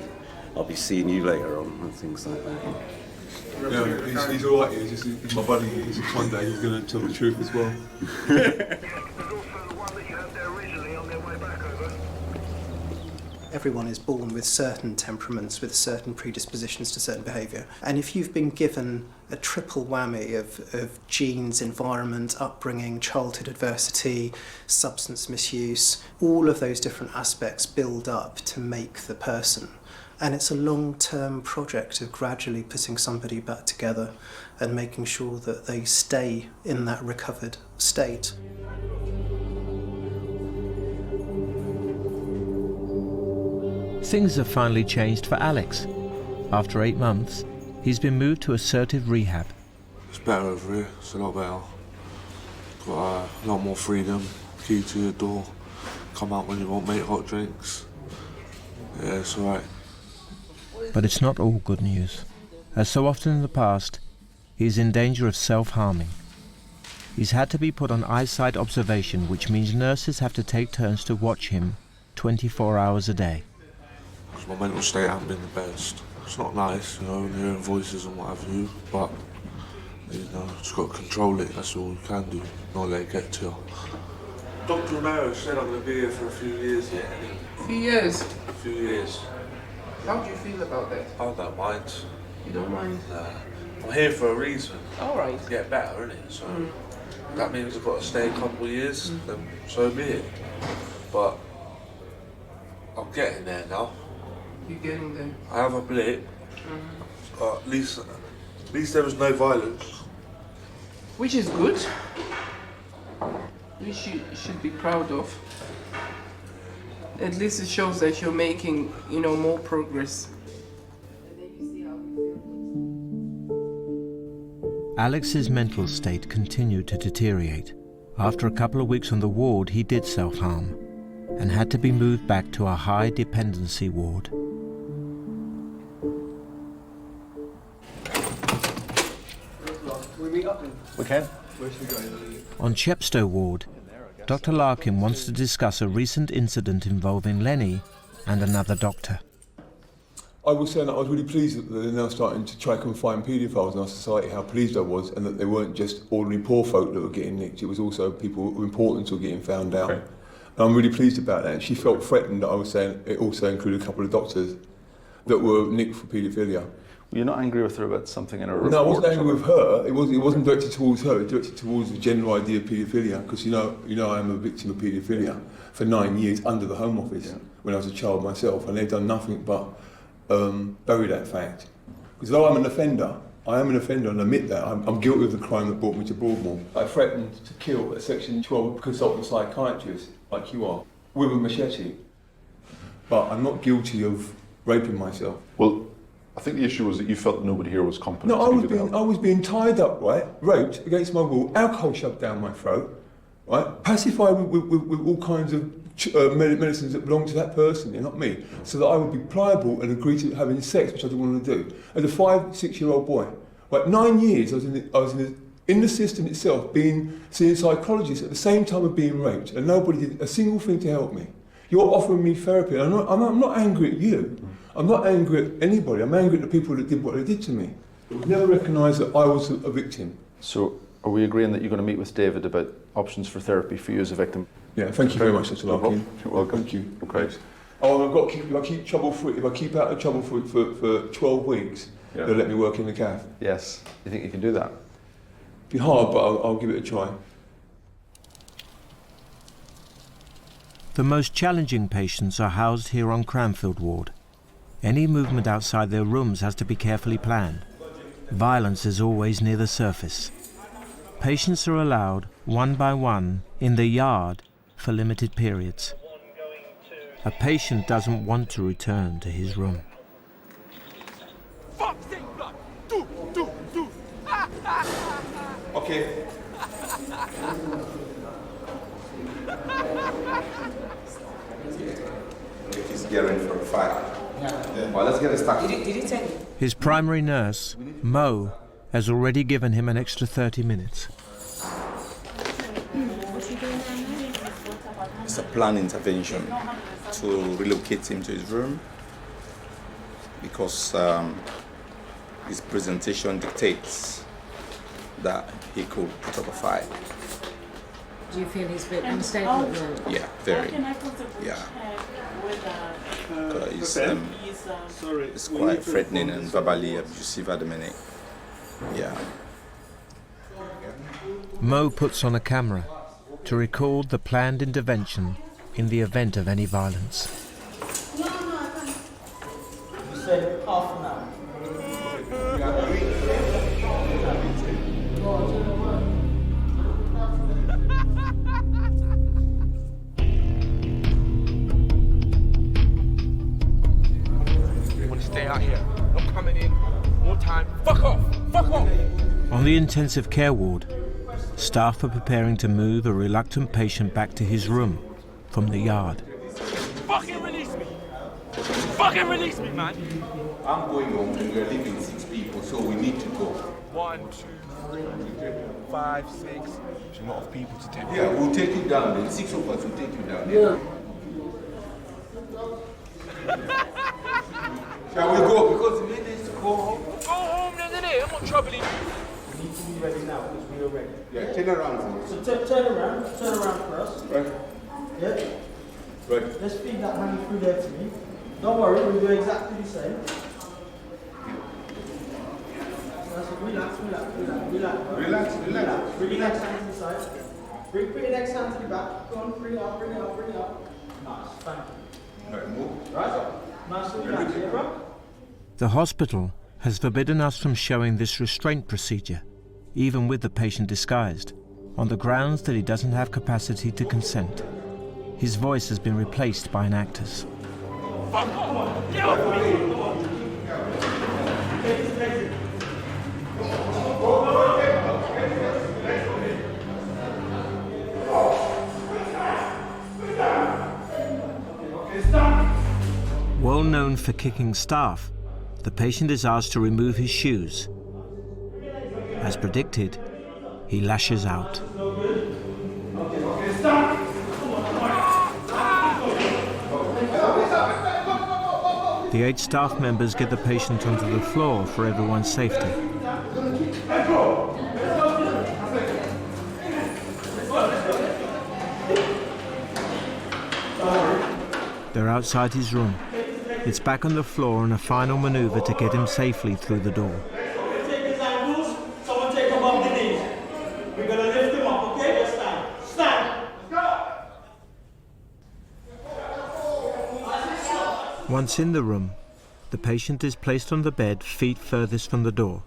[SPEAKER 6] I'll be seeing you later on, and things like that.
[SPEAKER 20] Yeah, he's all right. He's my buddy. One day he's going to tell the truth as well.
[SPEAKER 5] Everyone is born with certain temperaments, with certain predispositions to certain behaviour. And if you've been given a triple whammy of genes, environment, upbringing, childhood adversity, substance misuse, all of those different aspects build up to make the person. And it's a long-term project of gradually putting somebody back together and making sure that they stay in that recovered state.
[SPEAKER 1] Things have finally changed for Alex. After 8 months, he's been moved to assertive rehab.
[SPEAKER 2] It's better over here, it's a lot better. Got a lot more freedom, key to your door, come out when you want, make hot drinks. Yeah, it's alright.
[SPEAKER 1] But it's not all good news. As so often in the past, he's in danger of self-harming. He's had to be put on eyesight observation, which means nurses have to take turns to watch him 24 hours a day.
[SPEAKER 2] Because my mental state hasn't been the best. It's not nice, you know, hearing voices and what have you, but, you know, just got to control it, that's all you can do, not let it get to you. Dr. Romero said I'm going to be here for a few years yet.
[SPEAKER 9] A few years?
[SPEAKER 2] A few years.
[SPEAKER 9] How do you feel about that?
[SPEAKER 2] I don't mind.
[SPEAKER 9] You don't mind?
[SPEAKER 2] Nah. I'm here for a reason.
[SPEAKER 9] All right.
[SPEAKER 2] To get better, innit? So that means I've got to stay a couple of years, then so be it. But I'm getting there now.
[SPEAKER 9] You're getting there?
[SPEAKER 2] I have a blip. At least there was no violence.
[SPEAKER 9] Which is good. Which you should be proud of. At least it shows that you're making, you know, more progress.
[SPEAKER 1] Alex's mental state continued to deteriorate. After a couple of weeks on the ward, he did self-harm and had to be moved back to a high dependency ward.
[SPEAKER 20] Can we meet up then?
[SPEAKER 12] We can.
[SPEAKER 20] Where should we go?
[SPEAKER 1] On Chepstow ward, Dr. Larkin wants to discuss a recent incident involving Lenny and another doctor.
[SPEAKER 20] I was saying that I was really pleased that they're now starting to try and find paedophiles in our society, how pleased I was, and that they weren't just ordinary poor folk that were getting nicked, it was also people who were important who were getting found out. Okay. And I'm really pleased about that. And she felt threatened that I was saying it also included a couple of doctors that were nicked for paedophilia.
[SPEAKER 12] You're not angry with her about something in her report?
[SPEAKER 20] No, I wasn't angry with her. It wasn't directed towards her. It was directed towards the general idea of paedophilia. Because you know, I am a victim of paedophilia for 9 years under the Home Office when I was a child myself, and they've done nothing but bury that fact. Because though I'm an offender, I am an offender and admit that. I'm guilty of the crime that brought me to Broadmoor. I threatened to kill a Section 12 consultant psychiatrist, like you are, with a machete. But I'm not guilty of raping myself.
[SPEAKER 12] Well, I think the issue was that you felt that nobody here was competent.
[SPEAKER 20] No, I was being tied up, right, raped against my will, alcohol shoved down my throat, right, pacified with all kinds of medicines that belong to that person, not me, so that I would be pliable and agree to having sex, which I didn't want to do. As a 5-6-year-old boy, right, 9 years I was in the system itself, seeing psychologists at the same time of being raped, and nobody did a single thing to help me. You're offering me therapy, and I'm not angry at you. I'm not angry at anybody. I'm angry at the people that did what they did to me. They would never recognise that I was a victim.
[SPEAKER 12] So, are we agreeing that you're going to meet with David about options for therapy for you as a victim?
[SPEAKER 20] Yeah, thank you very much, Dr. Larkin.
[SPEAKER 12] You're welcome.
[SPEAKER 20] Thank you.
[SPEAKER 12] Okay.
[SPEAKER 20] Oh, I've got to keep. If I keep trouble free, if I keep out of trouble for 12 weeks, they'll let me work in the cafe.
[SPEAKER 12] Yes. You think you can do that?
[SPEAKER 20] Be hard, but I'll give it a try.
[SPEAKER 1] The most challenging patients are housed here on Cranfield Ward. Any movement outside their rooms has to be carefully planned. Violence is always near the surface. Patients are allowed, one by one, in the yard for limited periods. A patient doesn't want to return to his room.
[SPEAKER 20] Okay.
[SPEAKER 11] He's gearing for a fight. Well, let's get it started.
[SPEAKER 22] Did you take it?
[SPEAKER 1] His primary nurse, Mo, has already given him an extra 30 minutes.
[SPEAKER 11] It's a planned intervention to relocate him to his room because his presentation dictates that he could put up a fight.
[SPEAKER 10] Do you feel he's a bit unstable at the moment?
[SPEAKER 11] Yeah, very. Yeah. It's quite threatening and verbally abusive at the minute. Yeah.
[SPEAKER 1] Mo puts on a camera to record the planned intervention in the event of any violence.
[SPEAKER 3] You said half an hour.
[SPEAKER 4] Stay out here. I'm coming in. More time. Fuck off! Fuck off!
[SPEAKER 1] On the intensive care ward, staff are preparing to move a reluctant patient back to his room from the yard.
[SPEAKER 4] Fucking release me! Fucking release me, man!
[SPEAKER 11] I'm going home and we're leaving 6 people, so we need to go.
[SPEAKER 4] 1, 2, 3, 5, 6. There's a lot of people to take.
[SPEAKER 11] Yeah, we'll take you down then. 6 of us will take you down. Yeah. Shall we go? Because we need to go home.
[SPEAKER 4] Go home then, innit? I'm not troubling you.
[SPEAKER 3] We need to be ready now because we are ready.
[SPEAKER 11] Yeah, turn around.
[SPEAKER 3] So turn around for us.
[SPEAKER 11] Right.
[SPEAKER 3] Yeah?
[SPEAKER 11] Right.
[SPEAKER 3] Let's feed that honey through there to me. Don't worry, we'll do exactly the same. Relax. Bring your next hand to the side. Bring your next hand to the back. Go on, bring it up. Nice, thank you.
[SPEAKER 11] Right, move.
[SPEAKER 3] Right. Nice and relax, yeah, bro?
[SPEAKER 1] The hospital has forbidden us from showing this restraint procedure, even with the patient disguised, on the grounds that he doesn't have capacity to consent. His voice has been replaced by an actor's.
[SPEAKER 4] Fuck off! Get off me!
[SPEAKER 1] Well known for kicking staff, the patient is asked to remove his shoes. As predicted, he lashes out. The 8 staff members get the patient onto the floor for everyone's safety. They're outside his room. It's back on the floor and a final maneuver to get him safely through the door.
[SPEAKER 3] Take his ankles, someone take him off the knees. We're gonna lift him up, okay? Just stand. Stand!
[SPEAKER 1] Once in the room, the patient is placed on the bed, feet furthest from the door.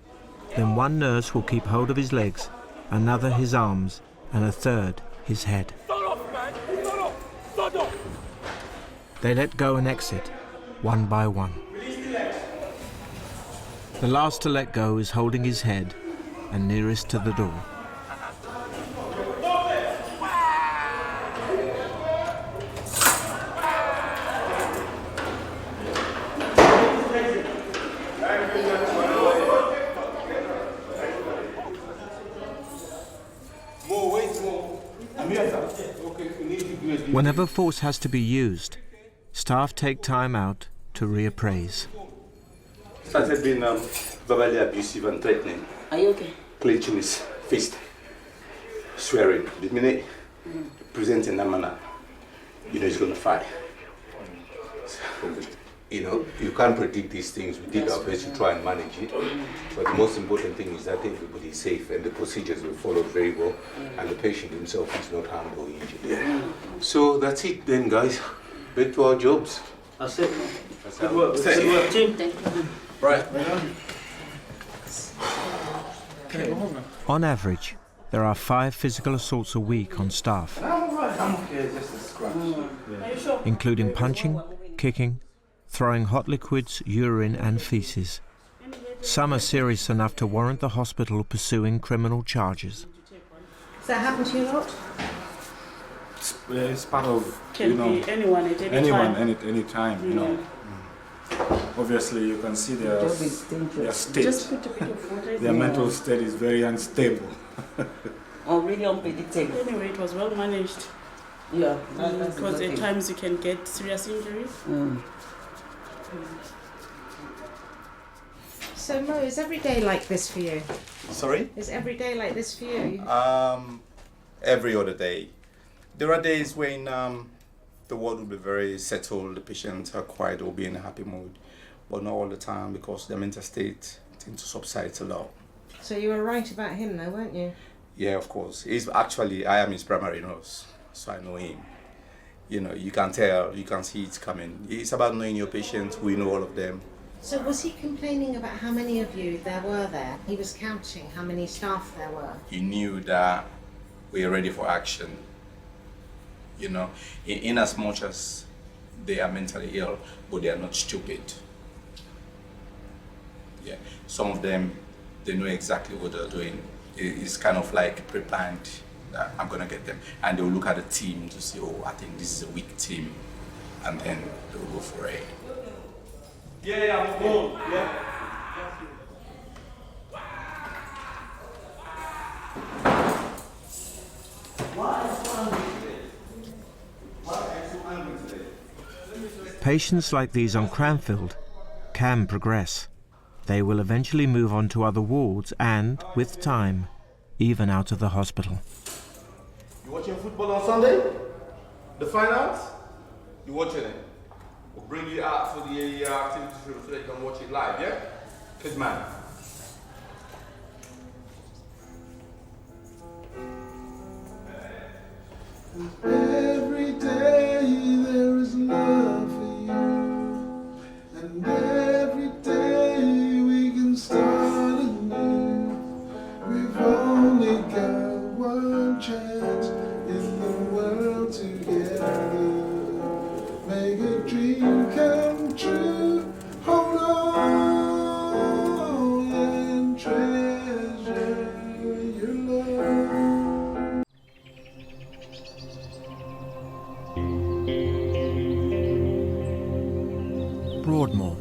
[SPEAKER 1] Then one nurse will keep hold of his legs, another his arms, and a third his head.
[SPEAKER 4] Start off, man! Start off!
[SPEAKER 1] They let go and exit, one by one.
[SPEAKER 3] Release the legs.
[SPEAKER 1] The last to let go is holding his head and nearest to the door. Whenever force has to be used, staff take time out to reappraise.
[SPEAKER 11] Started being verbally abusive and threatening.
[SPEAKER 22] Are you okay?
[SPEAKER 11] Clenching his fist, swearing. The minute presenting that manner, you know he's going to fight.
[SPEAKER 13] You know, you can't predict these things. We did our best to try and manage it. But the most important thing is that everybody is safe and the procedures were followed very well and the patient himself is not harmed or injured.
[SPEAKER 11] Yeah.
[SPEAKER 13] So that's it then, guys. Back to our jobs.
[SPEAKER 3] That's it.
[SPEAKER 13] That's
[SPEAKER 3] Good work. Good work, team.
[SPEAKER 13] Right.
[SPEAKER 1] On average, there are 5 physical assaults a week on staff,
[SPEAKER 11] I'm okay, just a scratch. Are you sure?
[SPEAKER 1] including punching, kicking, throwing hot liquids, urine and faeces. Some are serious enough to warrant the hospital pursuing criminal charges.
[SPEAKER 10] Does that happen to you a lot?
[SPEAKER 14] It's part of,
[SPEAKER 22] Can
[SPEAKER 14] you know,
[SPEAKER 22] be anyone at any
[SPEAKER 14] anyone,
[SPEAKER 22] time.
[SPEAKER 14] any time, you know. Obviously, you can see their state,
[SPEAKER 22] Just put a bit of water.
[SPEAKER 14] their mental state is very unstable.
[SPEAKER 22] Oh, really unpredictable. Anyway, it was well managed. Yeah. Because at times you can get serious injuries.
[SPEAKER 10] So Mo, is every day like this for you?
[SPEAKER 15] Sorry?
[SPEAKER 10] Is every day like this for you?
[SPEAKER 15] Every other day. There are days when the ward will be very settled, the patients are quiet, will be in a happy mood, but not all the time because their mental state tends to subside a lot.
[SPEAKER 10] So you were right about him though, weren't you?
[SPEAKER 15] Yeah, of course. I am his primary nurse, so I know him. You know, you can tell, you can see it's coming. It's about knowing your patients, we know all of them.
[SPEAKER 10] So was he complaining about how many of you there were there? He was counting how many staff there were.
[SPEAKER 15] He knew that we are ready for action. You know, in as much as they are mentally ill, but they are not stupid. Yeah, some of them, they know exactly what they're doing. It's kind of like pre-planned that I'm gonna get them. And they'll look at the team to say, oh, I think this is a weak team. And then they'll go for it.
[SPEAKER 11] Yeah, I'm going. Yeah.
[SPEAKER 1] Patients like these on Cranfield can progress. They will eventually move on to other wards and, with time, even out of the hospital.
[SPEAKER 11] You watching football on Sunday? The finals? You watching it? We'll bring you out for the activity room so that you can watch it live, yeah? Good man.
[SPEAKER 17] Every day there is love for you, and every day we can start anew. We've only got one chance in the world together. Make a dream come true. Hold on and treasure your love.
[SPEAKER 1] Broadmoor,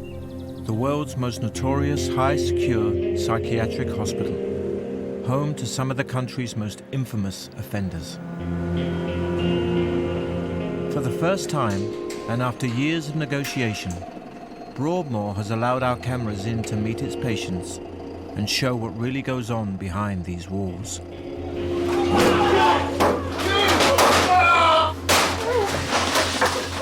[SPEAKER 1] the world's most notorious high-secure psychiatric hospital, home to some of the country's most infamous offenders. For the first time, and after years of negotiation, Broadmoor has allowed our cameras in to meet its patients and show what really goes on behind these walls.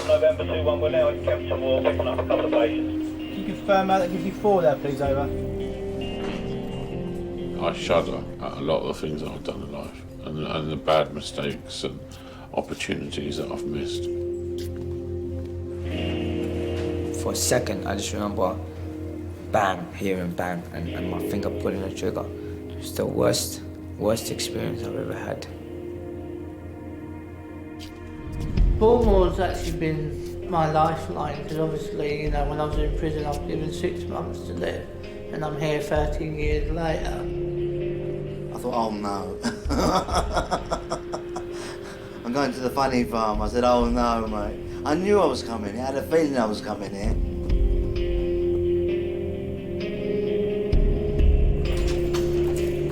[SPEAKER 25] November 2-1, we're now in Kempton Ward, picking up a couple of patients.
[SPEAKER 3] Can you confirm that gives you 4 there, please, over?
[SPEAKER 26] I shudder at a lot of the things that I've done in life and the bad mistakes and opportunities that I've missed.
[SPEAKER 27] For a second, I just remember bang, hearing bang, and my finger pulling the trigger. It's the worst experience I've ever had.
[SPEAKER 28] Broadmoor's actually been my lifeline because obviously, you know, when I was in prison I was given 6 months to live And I'm here 13 years later.
[SPEAKER 7] I thought, oh no. I'm going to the funny farm. I said, oh no, mate. I knew I was coming here. I had a feeling I was coming here.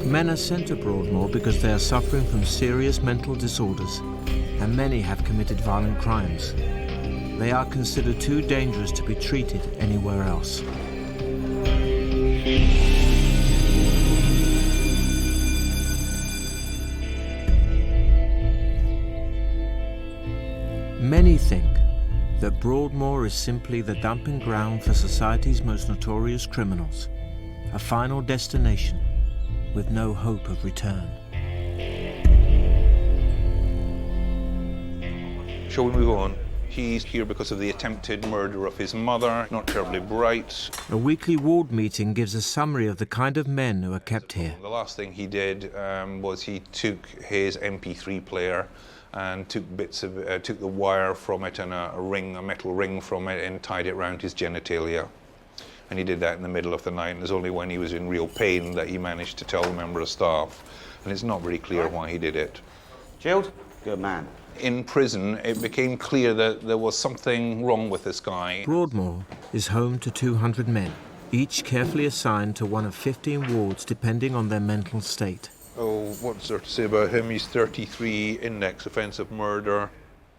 [SPEAKER 1] Men are sent to Broadmoor because they are suffering from serious mental disorders, and many have committed violent crimes. They are considered too dangerous to be treated anywhere else. Many think that Broadmoor is simply the dumping ground for society's most notorious criminals, a final destination with no hope of return.
[SPEAKER 8] Shall we move on? He's here because of the attempted murder of his mother, not terribly bright.
[SPEAKER 1] A weekly ward meeting gives a summary of the kind of men who are kept here.
[SPEAKER 8] The last thing he did was he took his MP3 player and took the wire from it and a metal ring from it and tied it around his genitalia. And he did that in the middle of the night, and it was only when he was in real pain that he managed to tell a member of staff. And it's not very clear why he did it.
[SPEAKER 7] Chilled? Good man.
[SPEAKER 8] In prison, it became clear that there was something wrong with this guy.
[SPEAKER 1] Broadmoor is home to 200 men, each carefully assigned to one of 15 wards depending on their mental state.
[SPEAKER 8] Oh, what's there to say about him? He's 33, index offence of murder.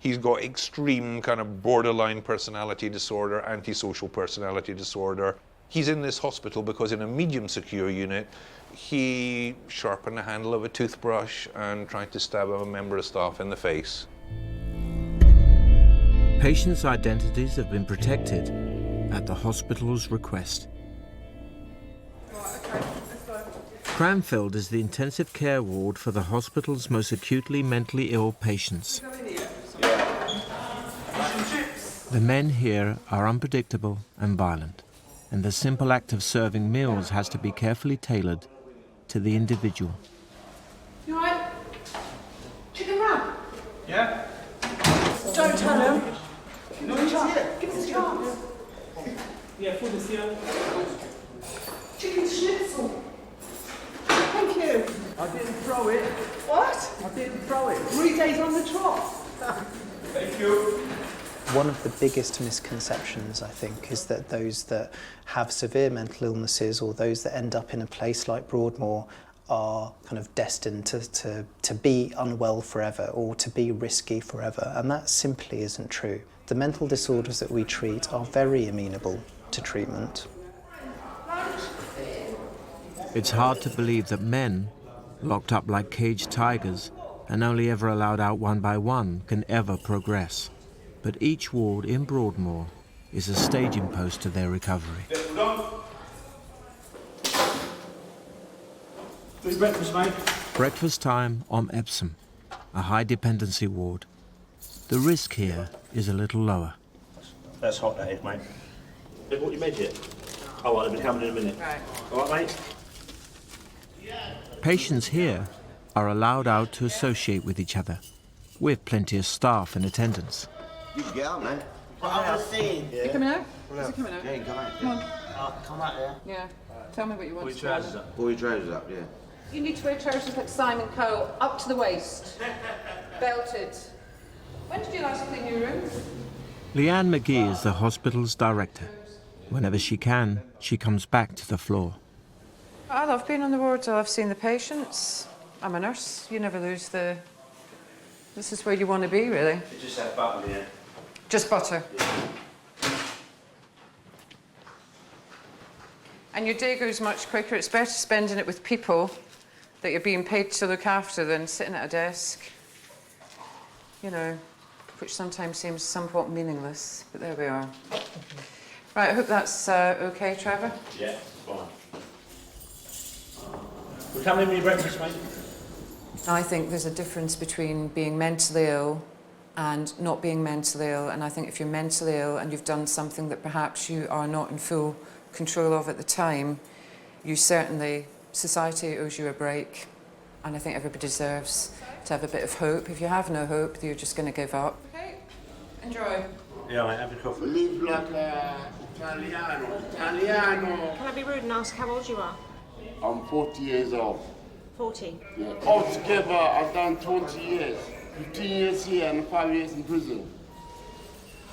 [SPEAKER 8] He's got extreme kind of borderline personality disorder, antisocial personality disorder. He's in this hospital because in a medium secure unit, he sharpened the handle of a toothbrush and tried to stab a member of staff in the face.
[SPEAKER 1] Patients' identities have been protected at the hospital's request. Cranfield is the intensive care ward for the hospital's most acutely mentally ill patients. The men here are unpredictable and violent, and the simple act of serving meals has to be carefully tailored to the individual.
[SPEAKER 16] You all right? Chicken wrap?
[SPEAKER 3] Yeah?
[SPEAKER 16] Don't tell him.
[SPEAKER 3] No, he's here.
[SPEAKER 16] Give us a chance.
[SPEAKER 3] Yeah, food is here.
[SPEAKER 16] Chicken schnitzel. Thank you.
[SPEAKER 3] I didn't throw it.
[SPEAKER 16] What?
[SPEAKER 3] I didn't throw it.
[SPEAKER 16] 3 days on the trot.
[SPEAKER 3] Thank you.
[SPEAKER 5] One of the biggest misconceptions, I think, is that those that have severe mental illnesses or those that end up in a place like Broadmoor are kind of destined to be unwell forever or to be risky forever, and that simply isn't true. The mental disorders that we treat are very amenable to treatment.
[SPEAKER 1] It's hard to believe that men, locked up like caged tigers and only ever allowed out one by one, can ever progress. But each ward in Broadmoor is a staging post to their recovery.
[SPEAKER 3] Good breakfast, mate.
[SPEAKER 1] Breakfast time on Epsom, a high-dependency ward. The risk here is a little lower.
[SPEAKER 3] That's hot, that is, mate. They brought your meds yet? Oh, well, they'll be coming in a minute. Right. All right, mate?
[SPEAKER 1] Patients here are allowed out to associate with each other, with plenty of staff in attendance.
[SPEAKER 7] You can get out, man.
[SPEAKER 16] I want to see. You coming out? Is he coming out?
[SPEAKER 7] Yeah, you can come out.
[SPEAKER 16] Come on.
[SPEAKER 7] Come out, yeah.
[SPEAKER 16] Yeah. Tell me what you want.
[SPEAKER 7] Pull your trousers up. Pull your trousers up, yeah.
[SPEAKER 16] You need to wear trousers like Simon Cowell, up to the waist. Belted. When did you last clean your room?
[SPEAKER 1] Leanne McGee is the hospital's director. Whenever she can, she comes back to the floor.
[SPEAKER 18] I love being on the wards. I love seeing the patients. I'm a nurse. You never lose the... This is where you want to be, really.
[SPEAKER 3] You just have butter, yeah.
[SPEAKER 18] Just butter.
[SPEAKER 3] Yeah.
[SPEAKER 18] And your day goes much quicker. It's better spending it with people that you're being paid to look after than sitting at a desk, you know, which sometimes seems somewhat meaningless, but there we are. Right, I hope that's okay, Trevor?
[SPEAKER 3] Yeah, fine. We're coming in with your breakfast, mate.
[SPEAKER 18] I think there's a difference between being mentally ill and not being mentally ill, and I think if you're mentally ill and you've done something that perhaps you are not in full control of at the time, you certainly, society owes you a break, and I think everybody deserves to have a bit of hope. If you have no hope, you're just going to give up.
[SPEAKER 16] Okay. Enjoy.
[SPEAKER 2] Yeah, I have a coffee.
[SPEAKER 17] Live like Italiano. Italiano.
[SPEAKER 6] Can I be rude and ask how old you are?
[SPEAKER 17] I'm 40 years old.
[SPEAKER 6] 40.
[SPEAKER 17] Yeah. Altogether, I've done 20 years. 15 years here and 5 years in prison.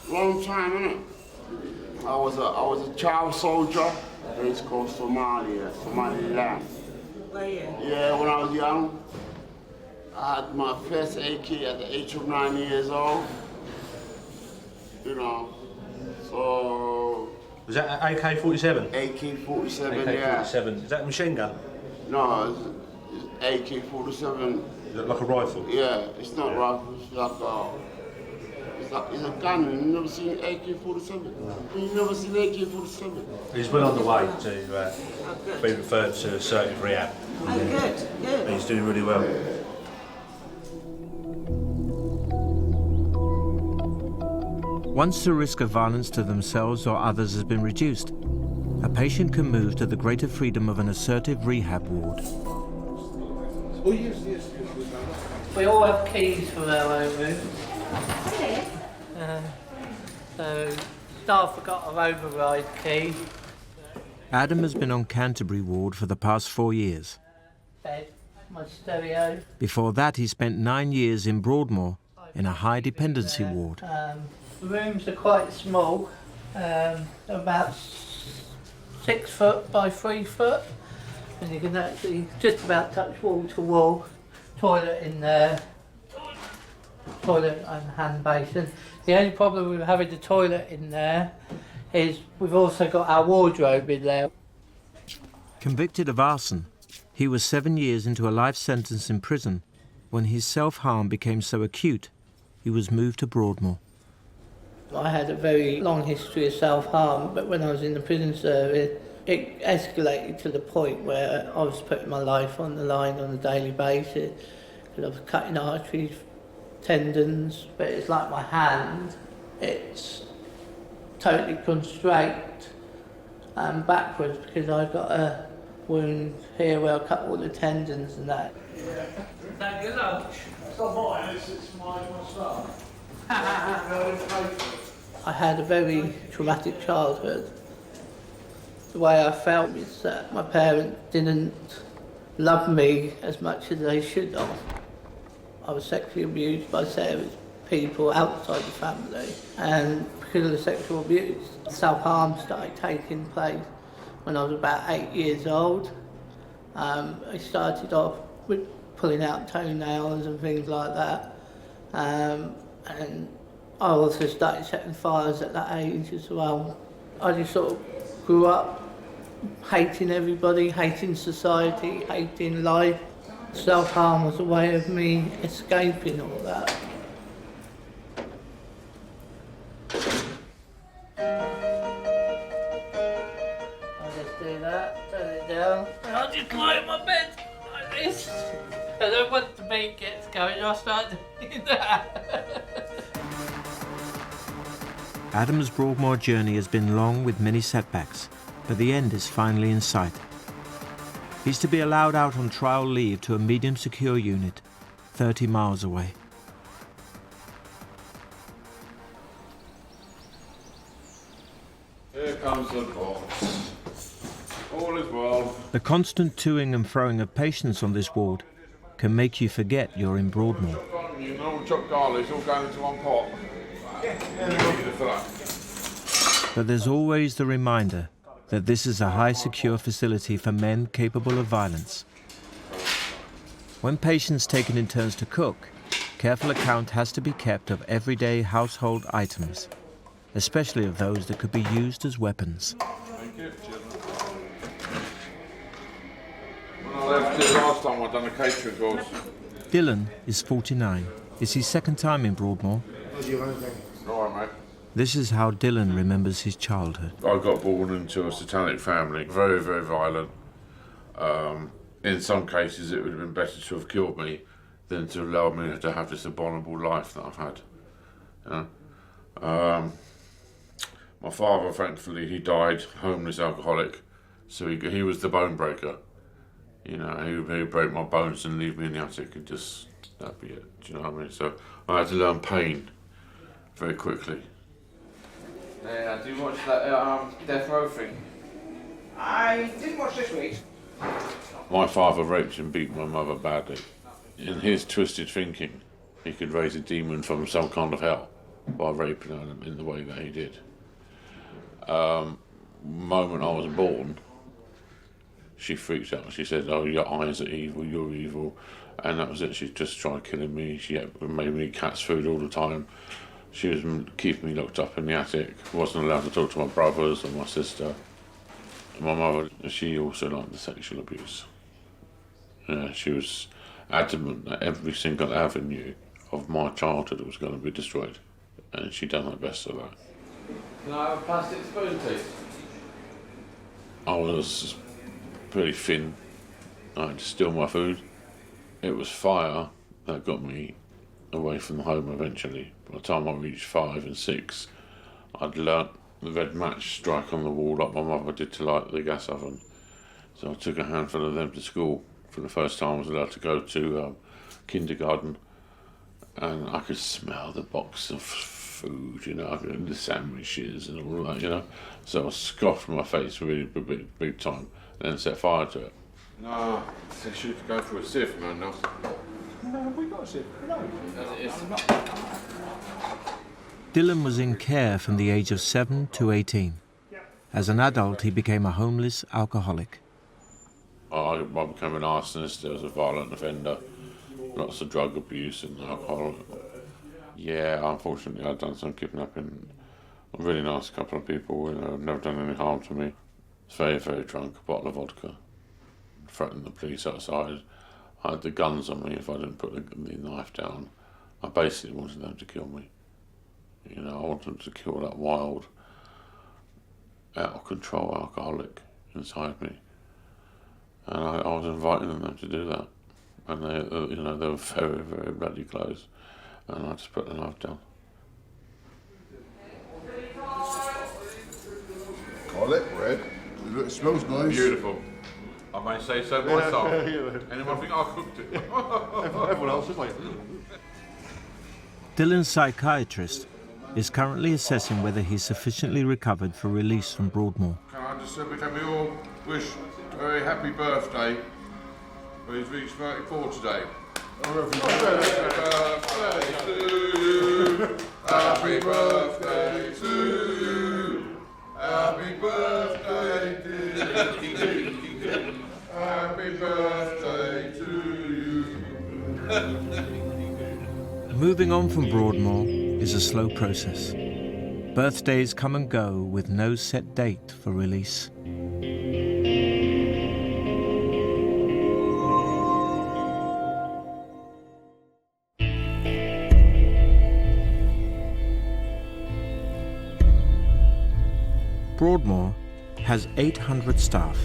[SPEAKER 17] Long time, innit? I was a child soldier. It's called Somalia, Somaliland.
[SPEAKER 6] Were you?
[SPEAKER 17] Yeah, when I was young, I had my first AK at the age of 9 years old. You know, so...
[SPEAKER 2] Was that AK-47?
[SPEAKER 17] AK-47, yeah.
[SPEAKER 2] AK-47. Is that a machine gun?
[SPEAKER 17] No, it's AK-47.
[SPEAKER 2] Is it like a rifle?
[SPEAKER 17] Yeah, it's not rifle, it's like it's a gun. You've never seen AK-47? You've never seen AK-47?
[SPEAKER 2] He's well on the way to be referred to assertive rehab.
[SPEAKER 6] Oh, good, good.
[SPEAKER 2] He's doing really well.
[SPEAKER 1] Once the risk of violence to themselves or others has been reduced, a patient can move to the greater freedom of an assertive rehab ward.
[SPEAKER 28] We all have keys for our own room. So staff have got an override key.
[SPEAKER 1] Adam has been on Canterbury ward for the past 4 years.
[SPEAKER 28] Bed, my stereo.
[SPEAKER 1] Before that, he spent 9 years in Broadmoor in a high dependency ward.
[SPEAKER 28] The rooms are quite small, about 6 foot by 3 foot, and you can actually just about touch wall to wall. Toilet in there, toilet and hand basin. The only problem with having the toilet in there is we've also got our wardrobe in there.
[SPEAKER 1] Convicted of arson, he was 7 years into a life sentence in prison when his self-harm became so acute he was moved to Broadmoor.
[SPEAKER 28] I had a very long history of self-harm, but when I was in the prison service, it escalated to the point where I was putting my life on the line on a daily basis, because I was cutting arteries, tendons, but it's like my hand, it's totally constrained and backwards because I've got a wound here where I cut all the tendons and that. Thank you, lunch.
[SPEAKER 17] It's not mine, it's my stuff.
[SPEAKER 28] I had a very traumatic childhood. The way I felt is that my parents didn't love me as much as they should have. I was sexually abused by various people outside the family, and because of the sexual abuse, self-harm started taking place when I was about 8 years old. I started off with pulling out toenails and things like that. And I also started setting fires at that age as well. I just sort of grew up hating everybody, hating society, hating life. Self-harm was a way of me escaping all that. I just do that, turn it down, and I just lie in my bed like this. And then once the beat gets going, I start doing that.
[SPEAKER 1] Adam's Broadmoor journey has been long with many setbacks, but the end is finally in sight. He's to be allowed out on trial leave to a medium secure unit 30 miles away.
[SPEAKER 26] Here comes the box. All is well.
[SPEAKER 1] The constant toing and froing of patients on this ward can make you forget you're in Broadmoor.
[SPEAKER 26] You know, chopped garlic, all going into one pot.
[SPEAKER 1] But there's always the reminder that this is a high secure facility for men capable of violence. When patients taken in turns to cook, careful account has to be kept of everyday household items, especially of those that could be used as weapons.
[SPEAKER 26] Thank you. When I left here last time, I'd done a catering course.
[SPEAKER 1] Dylan is 49. It's his second time in Broadmoor.
[SPEAKER 26] All right, mate.
[SPEAKER 1] This is how Dylan remembers his childhood.
[SPEAKER 26] I got born into a satanic family, very, very violent. In some cases, it would have been better to have killed me than to allow me to have this abominable life that I've had. You know? My father, thankfully, he died homeless, alcoholic, so he was the bone breaker. You know, he would break my bones and leave me in the attic and just, that'd be it. Do you know what I mean? So I had to learn pain very quickly.
[SPEAKER 4] Yeah, do you watch that Death Row thing? I didn't watch this week.
[SPEAKER 26] My father raped and beat my mother badly. In his twisted thinking, he could raise a demon from some kind of hell by raping her in the way that he did. Moment I was born, she freaked out. She said, "Oh, your eyes are evil, you're evil." And that was it. She just tried killing me. She made me eat cat's food all the time. She was keeping me locked up in the attic. Wasn't allowed to talk to my brothers or my sister. My mother, she also liked the sexual abuse. Yeah, she was adamant that every single avenue of my childhood was going to be destroyed. And she done her best for that.
[SPEAKER 4] Can I have a plastic spoon, please?
[SPEAKER 26] I was pretty thin. I had to steal my food. It was fire that got me away from home eventually. By the time I reached 5 and 6, I'd learnt the red match strike on the wall like my mother did to light the gas oven. So I took a handful of them to school. For the first time I was allowed to go to kindergarten, and I could smell the box of food, you know, the sandwiches and all that, you know. So I scoffed my face really big time and then set fire to it. No, they should go for a sieve, man. No,
[SPEAKER 3] we got a sieve. No.
[SPEAKER 1] Dylan was in care from the age of 7 to 18. As an adult, he became a homeless alcoholic.
[SPEAKER 26] I became an arsonist. I was a violent offender. Lots of drug abuse and alcohol. Yeah, unfortunately, I'd done some kidnapping. A really nice couple of people, you know, never done any harm to me. I was very, very drunk, a bottle of vodka. Threatened the police outside. I had the guns on me if I didn't put the knife down. I basically wanted them to kill me. You know, I wanted them to kill that wild, out of control alcoholic inside me. And I was inviting them to do that. And they, you know, they were very, very bloody close. And I just put the knife down.
[SPEAKER 11] Call it red. It smells nice.
[SPEAKER 26] Beautiful. I may say so myself. Anyone think I cooked it?
[SPEAKER 11] Everyone else is like.
[SPEAKER 1] Dylan's psychiatrist is currently assessing whether he's sufficiently recovered for release from Broadmoor.
[SPEAKER 26] Can I just say can we all wish a very happy birthday? Well, he's reached 34 today. Happy birthday to you. Happy birthday to you. Happy birthday to you. Happy birthday to you.
[SPEAKER 1] Moving on from Broadmoor is a slow process. Birthdays come and go with no set date for release. Broadmoor has 800 staff.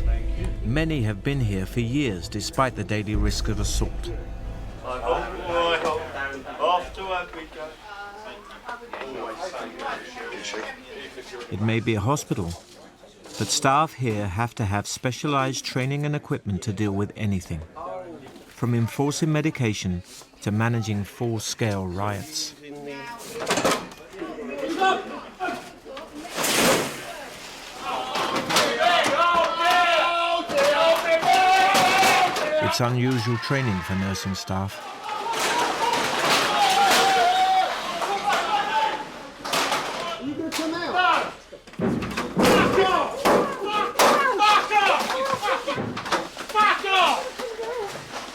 [SPEAKER 1] Many have been here for years despite the daily risk of assault.
[SPEAKER 3] Off to work we go.
[SPEAKER 1] It may be a hospital, but staff here have to have specialized training and equipment to deal with anything, from enforcing medication to managing full-scale riots. It's unusual training for nursing staff.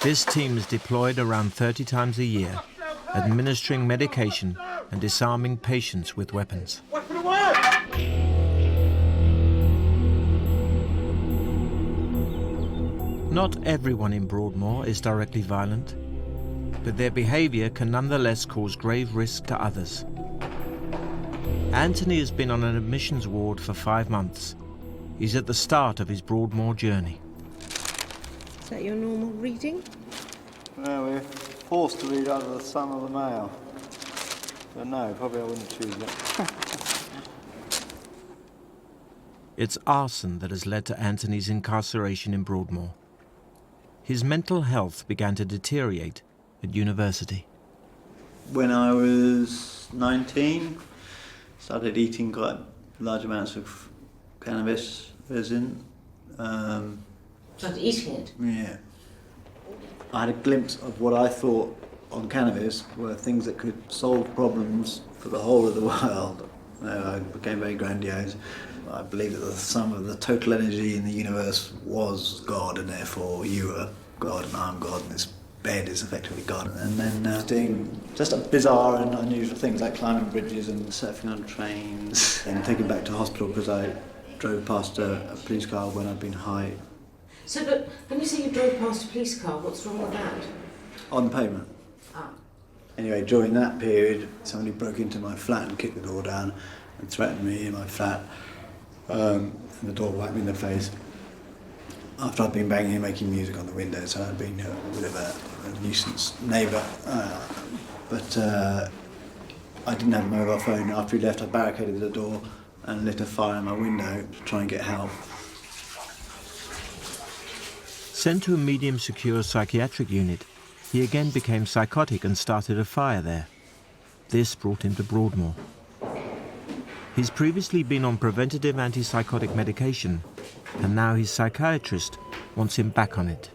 [SPEAKER 1] This team is deployed around 30 times a year, administering medication and disarming patients with weapons. Not everyone in Broadmoor is directly violent, but their behavior can nonetheless cause grave risk to others. Anthony has been on an admissions ward for 5 months. He's at the start of his Broadmoor journey.
[SPEAKER 6] Is that your normal reading?
[SPEAKER 3] No, we're forced to read out of the Sun or the Mail. But no, probably I wouldn't choose it.
[SPEAKER 1] It's arson that has led to Anthony's incarceration in Broadmoor. His mental health began to deteriorate at university.
[SPEAKER 9] When I was 19, started eating quite large amounts of cannabis resin.
[SPEAKER 10] Started eating it?
[SPEAKER 9] Yeah. I had a glimpse of what I thought on cannabis were things that could solve problems for the whole of the world. I became very grandiose. I believed that the sum of the total energy in the universe was God, and therefore you are God and I'm God, and this bed is effectively God. And then doing just bizarre and unusual things like climbing bridges and surfing on trains and taken back to hospital because I drove past a police car when I'd been high.
[SPEAKER 10] So, but when you say you drove past a police car, what's wrong with that?
[SPEAKER 9] On the pavement.
[SPEAKER 10] Ah.
[SPEAKER 9] Anyway, during that period, somebody broke into my flat and kicked the door down and threatened me in my flat. And the door whacked me in the face. After I'd been banging and making music on the window, so I'd been a bit of a nuisance neighbour. But I didn't have a mobile phone. After he left, I barricaded the door and lit a fire in my window to try and get help.
[SPEAKER 1] Sent to a medium-secure psychiatric unit, he again became psychotic and started a fire there. This brought him to Broadmoor. He's previously been on preventative antipsychotic medication, and now his psychiatrist wants him back on it.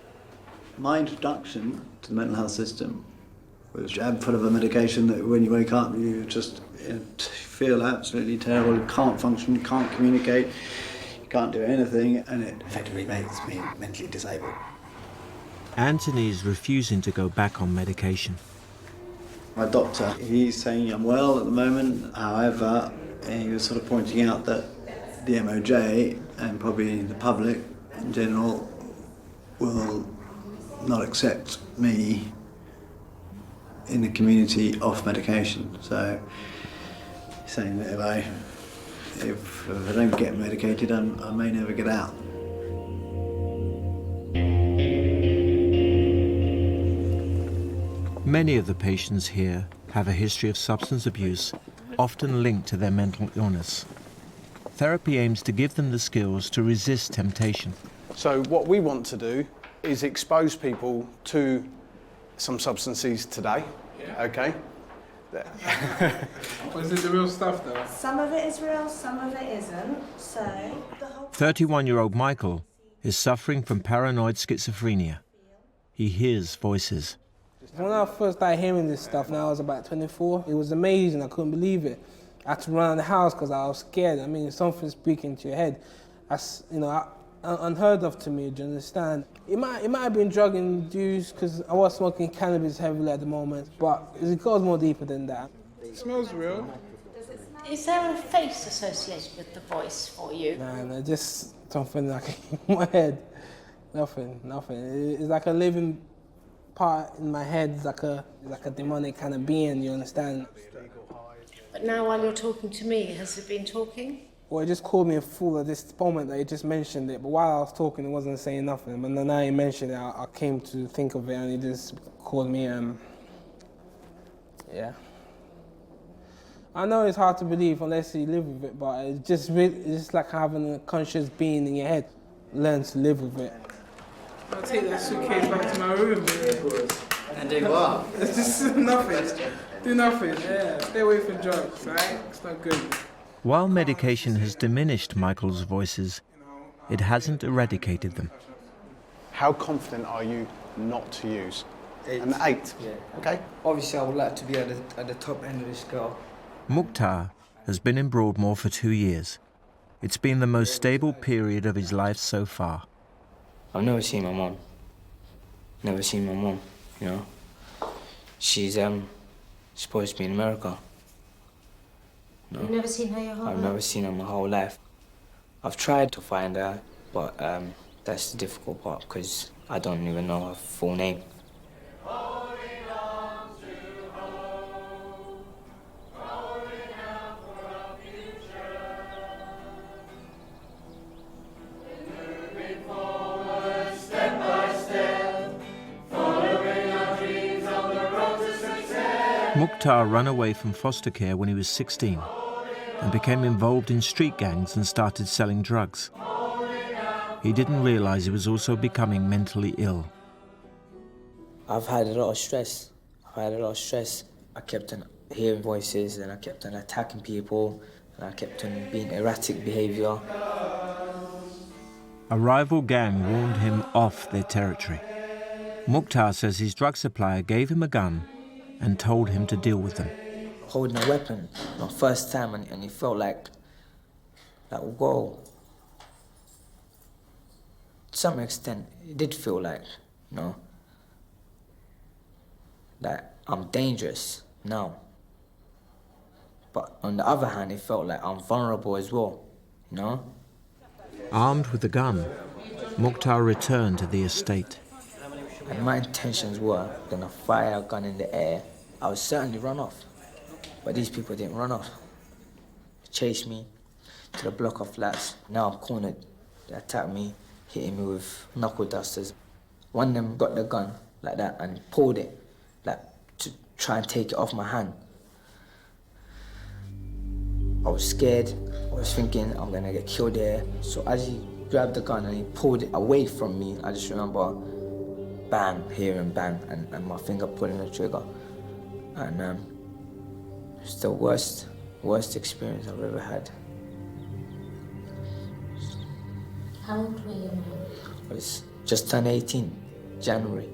[SPEAKER 9] My introduction to the mental health system was jab full of a medication that when you wake up you just feel absolutely terrible, you can't function, you can't communicate, you can't do anything, and it effectively makes me mentally disabled.
[SPEAKER 1] Anthony is refusing to go back on medication.
[SPEAKER 9] My doctor, he's saying I'm well at the moment, however, he was sort of pointing out that the MOJ and probably the public in general will not accept me in the community off medication. So he's saying that if I don't get medicated, I may never get out.
[SPEAKER 1] Many of the patients here have a history of substance abuse, often linked to their mental illness. Therapy aims to give them the skills to resist temptation.
[SPEAKER 12] So what we want to do is expose people to some substances today, okay?
[SPEAKER 13] Was it the real stuff though?
[SPEAKER 19] Some of it is real, some of it isn't, so...
[SPEAKER 1] 31-year-old Michael is suffering from paranoid schizophrenia. He hears voices.
[SPEAKER 13] When I first started hearing this stuff, when I was about 24, it was amazing. I couldn't believe it. I had to run out of the house because I was scared. I mean, something speaking to your head. That's, unheard of to me, do you understand? It might have been drug induced because I was smoking cannabis heavily at the moment, but it goes more deeper than that. It smells real.
[SPEAKER 19] Is there a face associated with the voice for you?
[SPEAKER 13] No, just something like in my head. Nothing. It's like a living part in my head, it's like a demonic kind of being, you understand?
[SPEAKER 10] But now while you're talking to me, has it been talking?
[SPEAKER 13] Well, it just called me a fool at this moment that he just mentioned it, but while I was talking, it wasn't saying nothing. But now he mentioned it, I came to think of it, and he just called me, yeah. I know it's hard to believe unless you live with it, but it's just like having a conscious being in your head. Learn to live with it. I'll take that suitcase back to my room, baby.
[SPEAKER 9] And do what?
[SPEAKER 13] It's just nothing. Do nothing, yeah. Stay away from drugs, right? It's not good.
[SPEAKER 1] While medication has diminished Michael's voices, it hasn't eradicated them.
[SPEAKER 12] How confident are you not to use? 8. An 8?
[SPEAKER 27] Yeah.
[SPEAKER 12] Okay.
[SPEAKER 27] Obviously, I would like to be at the top end of the scale.
[SPEAKER 1] Mukhtar has been in Broadmoor for 2 years. It's been the most stable period of his life so far.
[SPEAKER 27] I've never seen my mum. Never seen my mum, you know. She's supposed to be in America. No.
[SPEAKER 10] You've never seen her your whole life?
[SPEAKER 27] I've never seen her my whole life. I've tried to find her, but that's the difficult part because I don't even know her full name.
[SPEAKER 1] Mukhtar ran away from foster care when he was 16 and became involved in street gangs and started selling drugs. He didn't realize he was also becoming mentally ill.
[SPEAKER 27] I've had a lot of stress. I kept on hearing voices and I kept on attacking people and I kept on being erratic behaviour.
[SPEAKER 1] A rival gang warned him off their territory. Mukhtar says his drug supplier gave him a gun and told him to deal with them.
[SPEAKER 27] Holding a weapon, my first time, and it felt like whoa. To some extent, it did feel like, you know, that I'm dangerous now. But on the other hand, it felt like I'm vulnerable as well, you know?
[SPEAKER 1] Armed with the gun, Mukhtar returned to the estate.
[SPEAKER 27] And my intentions were gonna fire a gun in the air. I would certainly run off. But these people didn't run off. They chased me to the block of flats. Now I'm cornered. They attacked me, hitting me with knuckle dusters. One of them got the gun like that and pulled it, like to try and take it off my hand. I was scared. I was thinking I'm gonna get killed there. So as he grabbed the gun and he pulled it away from me, I just remember bang, hearing bang, and my finger pulling the trigger. And it's the worst experience I've ever had.
[SPEAKER 10] How old were you now?
[SPEAKER 27] I was just turned 18, January.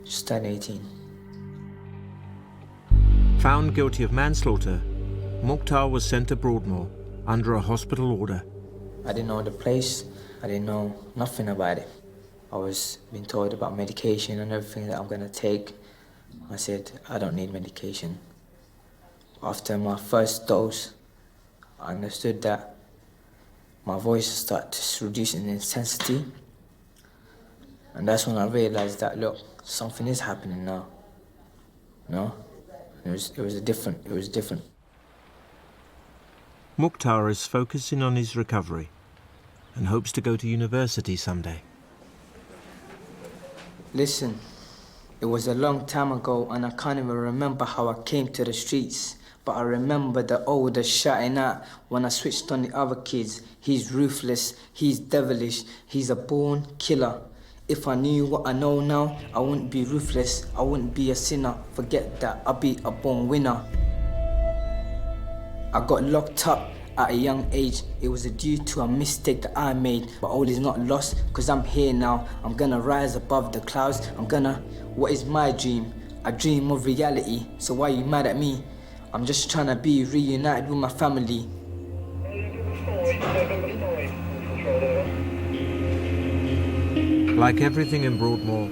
[SPEAKER 27] Just turned 18.
[SPEAKER 1] Found guilty of manslaughter, Mukhtar was sent to Broadmoor under a hospital order.
[SPEAKER 27] I didn't know the place. I didn't know nothing about it. I was being told about medication and everything that I'm gonna take. I said, I don't need medication. After my first dose, I understood that my voice started to reduce in intensity. And that's when I realized that, look, something is happening now. No? It was different.
[SPEAKER 1] Mukhtar is focusing on his recovery and hopes to go to university someday.
[SPEAKER 27] Listen, it was a long time ago and I can't even remember how I came to the streets. But I remember the older shouting out when I switched on the other kids. He's ruthless, he's devilish, he's a born killer. If I knew what I know now, I wouldn't be ruthless, I wouldn't be a sinner. Forget that, I'll be a born winner. I got locked up at a young age. It was due to a mistake that I made. But all is not lost, cause I'm here now. I'm gonna rise above the clouds. What is my dream? A dream of reality. So why are you mad at me? I'm just trying to be reunited with my family.
[SPEAKER 1] Like everything in Broadmoor,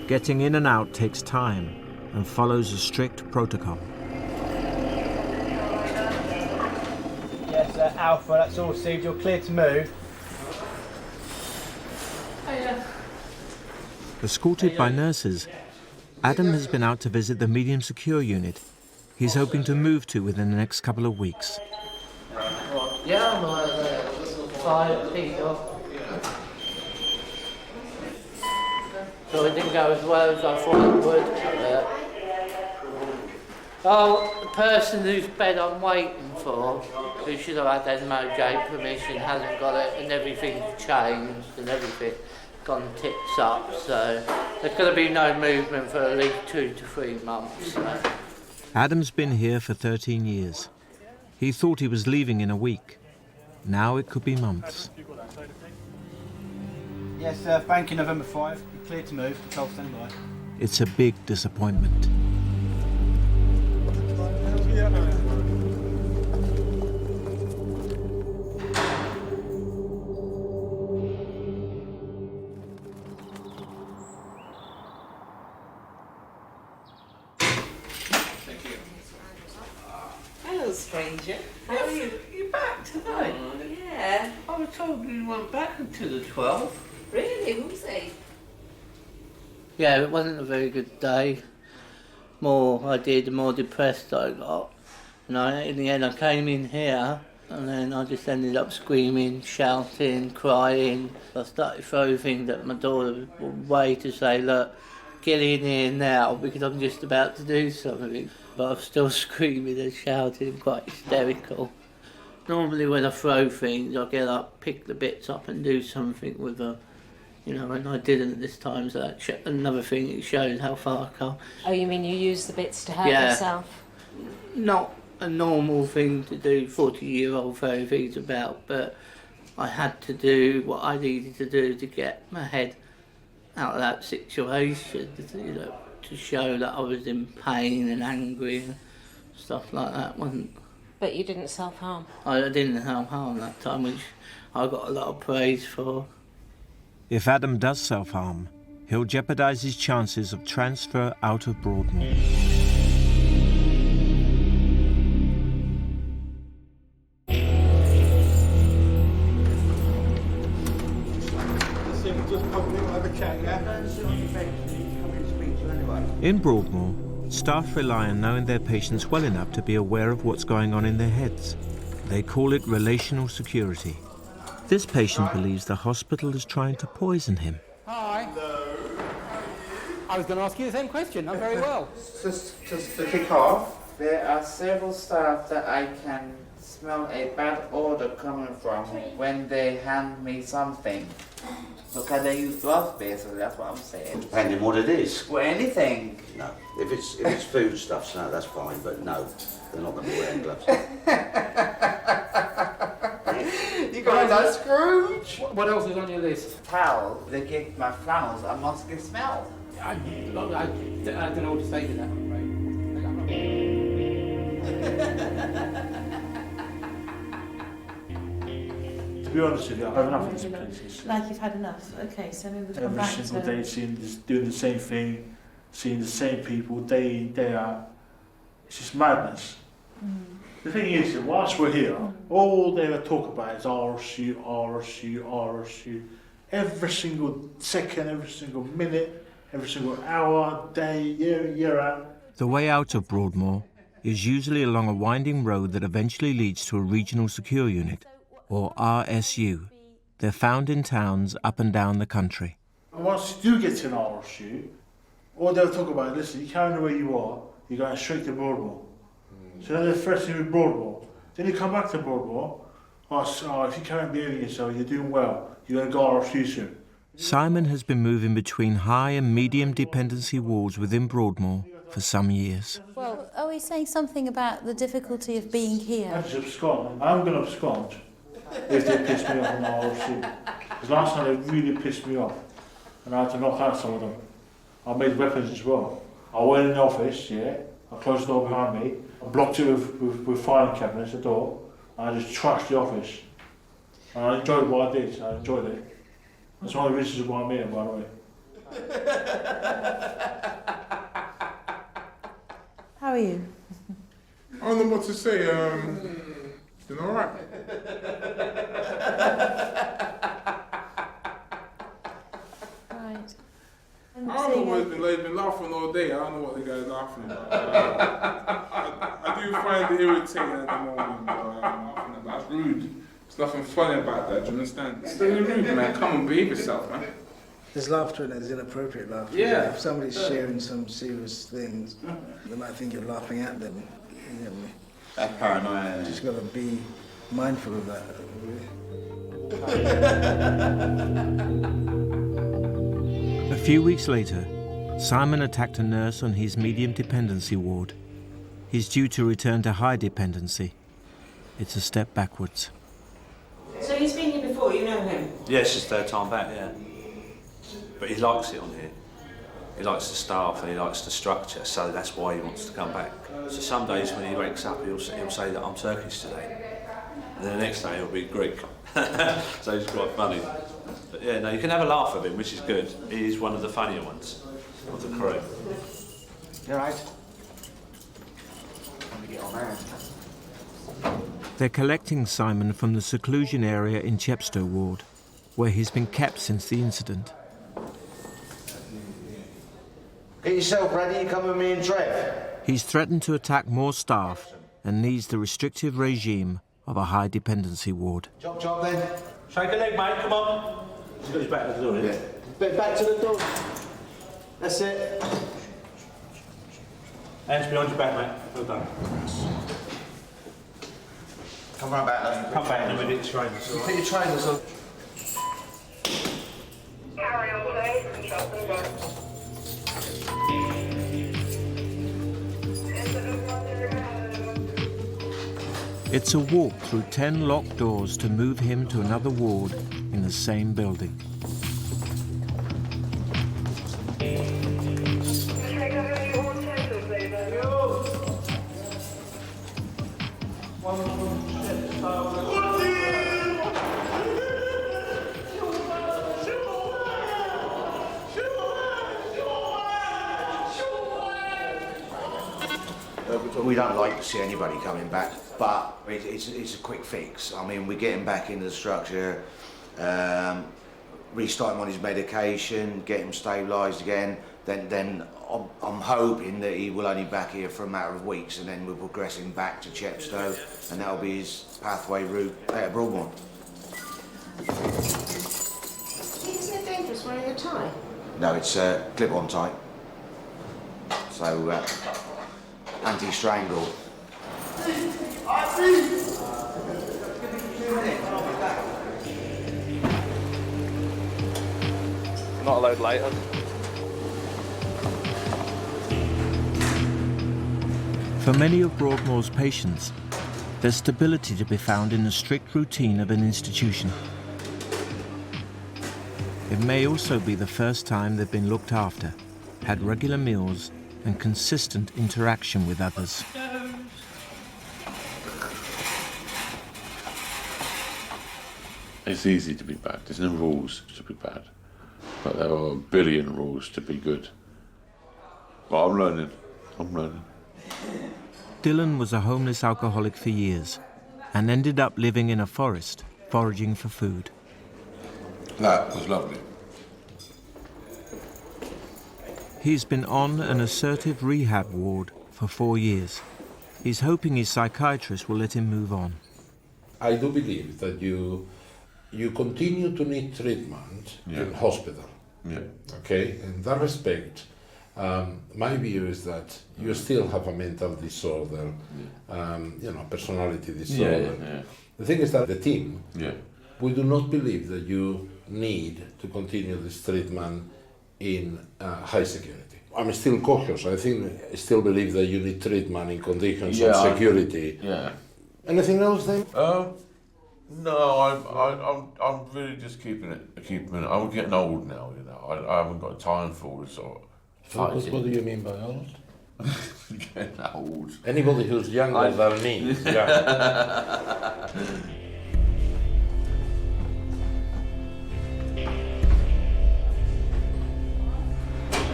[SPEAKER 1] getting in and out takes time and follows a strict protocol.
[SPEAKER 3] Yes, Alpha, that's all received. You're clear to move.
[SPEAKER 1] Escorted by nurses, Adam has been out to visit the medium secure unit he's hoping to move to within the next couple of weeks.
[SPEAKER 28] Yeah, I'm 5 feet off. So it didn't go as well as I thought it would. Oh, the person whose bed I'm waiting for, who should have had their MOJ permission, hasn't got it, and everything's changed and everything gone tits up. So there's going to be no movement for at least 2 to 3 months. So.
[SPEAKER 1] Adam's been here for 13 years. He thought he was leaving in a week. Now it could be months.
[SPEAKER 3] Yes, thank you, November 5. You're clear to move. Control standby.
[SPEAKER 1] It's a big disappointment.
[SPEAKER 28] Hello, stranger. How are you? You're back tonight? Yeah. I was told you weren't back until the 12th.
[SPEAKER 10] Really? Who was he?
[SPEAKER 28] Yeah, it wasn't a very good day. More I did, the more depressed I got. And in the end, I came in here, and then I just ended up screaming, shouting, crying. I started throwing things at my daughter way to say, look, get in here now, because I'm just about to do something. But I'm still screaming and shouting, quite hysterical. Normally when I throw things, I get up, pick the bits up and do something with them. you know, and I didn't this time, so that's another thing, it shows how far I come.
[SPEAKER 6] Oh, you mean you use the bits to hurt
[SPEAKER 28] Yeah.
[SPEAKER 6] yourself?
[SPEAKER 28] Not a normal thing to do, 40-year-old very things about, but I had to do what I needed to do to get my head out of that situation, you know, to show that I was in pain and angry and stuff like that.
[SPEAKER 6] But you didn't self-harm?
[SPEAKER 28] I didn't self-harm that time, which I got a lot of praise for.
[SPEAKER 1] If Adam does self-harm, he'll jeopardise his chances of transfer out of Broadmoor. In Broadmoor, staff rely on knowing their patients well enough to be aware of what's going on in their heads. They call it relational security. This patient believes the hospital is trying to poison him.
[SPEAKER 14] Hi. I was going to ask you the same question. I'm very well.
[SPEAKER 4] Just to kick off, there are several staff that I can smell a bad odor coming from when they hand me something. So can they use gloves, basically? That's what I'm saying.
[SPEAKER 15] Depending what it is.
[SPEAKER 4] Well, anything.
[SPEAKER 15] No. If it's foodstuffs, no, that's fine. But no, they're not going to be wearing gloves.
[SPEAKER 4] You guys are Scrooge.
[SPEAKER 14] What else is on your list?
[SPEAKER 4] Towel. They give my flannels a musky smell.
[SPEAKER 14] I don't know what to say to that, I'm
[SPEAKER 3] To be honest with you, I've had enough of this place.
[SPEAKER 19] Like you've had enough. Okay, so maybe we'll come
[SPEAKER 3] Every
[SPEAKER 19] back
[SPEAKER 3] single
[SPEAKER 19] to...
[SPEAKER 3] day doing the same thing, seeing the same people day in, day out. It's just madness. The thing is, that whilst we're here, all they ever talk about is RSU, RSU, RSU. Every single second, every single minute, every single hour, day, year out.
[SPEAKER 1] The way out of Broadmoor is usually along a winding road that eventually leads to a regional secure unit, or RSU. They're found in towns up and down the country.
[SPEAKER 3] And once you do get to an RSU, all they'll talk about is, listen, you can't know where you are, you're going straight to Broadmoor. So that's the first thing with Broadmoor. Then you come back to Broadmoor, if you can't behave yourself, you're doing well, you're going to go RSU soon.
[SPEAKER 1] Simon has been moving between high and medium dependency wards within Broadmoor for some years.
[SPEAKER 19] Well, are we saying something about the difficulty of being here?
[SPEAKER 3] I just abscond. I'm going to abscond if they piss me off on the RSU. Because last time they really pissed me off, and I had to knock out some of them. I made weapons as well. I went in the office, yeah, I closed the door behind me, I blocked it with filing cabinets, the door, and I just trashed the office. And I enjoyed what I did, I enjoyed it. That's one of the reasons why I met him, by the way.
[SPEAKER 19] How are you?
[SPEAKER 20] I don't know what to say. Doing all right.
[SPEAKER 19] Right.
[SPEAKER 20] I don't know what they've been laughing all day. I don't know what the guy's laughing about. I do find it irritating at the moment. That's rude. There's nothing funny about that. Do you understand? It's really rude, man. Come and behave yourself, man.
[SPEAKER 21] There's laughter in it, there's inappropriate laughter.
[SPEAKER 20] Yeah.
[SPEAKER 21] If somebody's sharing some serious things, they might think you're laughing at them. You know,
[SPEAKER 15] That's paranoia.
[SPEAKER 21] just got to be mindful of that.
[SPEAKER 1] A few weeks later, Simon attacked a nurse on his medium dependency ward. He's due to return to high dependency. It's a step backwards.
[SPEAKER 6] So he's been here before, you know him?
[SPEAKER 2] Yeah, it's his third time back, yeah. But he likes it on here. He likes the staff and he likes the structure, so that's why he wants to come back. So some days when he wakes up, he'll say that I'm Turkish today. And then the next day he'll be Greek. So he's quite funny. But yeah, no, you can have a laugh at him, which is good. He's one of the funnier ones of the crew.
[SPEAKER 9] You all right? Let me get on there.
[SPEAKER 1] They're collecting Simon from the seclusion area in Chepstow ward, where he's been kept since the incident.
[SPEAKER 7] Get yourself ready, you come with me and Trev.
[SPEAKER 1] He's threatened to attack more staff and needs the restrictive regime of a high dependency ward.
[SPEAKER 7] Chop chop then.
[SPEAKER 2] Shake a leg, mate, come on. He's got his back to the door, yeah?
[SPEAKER 9] Bit back to the door. That's it.
[SPEAKER 2] Hands behind your back, mate. Well done.
[SPEAKER 7] Come right back.
[SPEAKER 2] Come back in a minute, trainers.
[SPEAKER 7] Put your trainers on.
[SPEAKER 1] It's a walk through 10 locked doors to move him to another ward in the same building.
[SPEAKER 15] We don't like to see anybody coming back, but it's a quick fix. I mean, we get him back into the structure, restart him on his medication, get him stabilised again. Then I'm hoping that he will only be back here for a matter of weeks, and then we'll progress him back to Chepstow, and that'll be his pathway route out of Broadmoor.
[SPEAKER 10] Isn't it dangerous wearing a tie?
[SPEAKER 15] No, it's a clip-on type. So, anti-strangle.
[SPEAKER 2] Not allowed later.
[SPEAKER 1] For many of Broadmoor's patients, there's stability to be found in the strict routine of an institution. It may also be the first time they've been looked after, had regular meals and consistent interaction with others.
[SPEAKER 26] It's easy to be bad. There's no rules to be bad, but there are a billion rules to be good. But I'm learning.
[SPEAKER 1] Dylan was a homeless alcoholic for years and ended up living in a forest, foraging for food.
[SPEAKER 26] That was lovely.
[SPEAKER 1] He's been on an assertive rehab ward for 4 years. He's hoping his psychiatrist will let him move on.
[SPEAKER 5] I do believe that you continue to need treatment in hospital.
[SPEAKER 26] Yeah.
[SPEAKER 5] Okay, in that respect, my view is that you still have a mental disorder, personality disorder.
[SPEAKER 26] Yeah.
[SPEAKER 5] The thing is that the team,
[SPEAKER 26] Yeah.
[SPEAKER 5] we do not believe that you need to continue this treatment in high security. I'm still cautious. I still believe that you need treatment in conditions of security.
[SPEAKER 26] Yeah.
[SPEAKER 5] Anything else then?
[SPEAKER 26] No, I'm really just keeping it. I'm getting old now, you know. I haven't got time for all this sort of
[SPEAKER 5] What do you mean by old?
[SPEAKER 26] getting old.
[SPEAKER 5] Anybody who's younger than me. Yeah.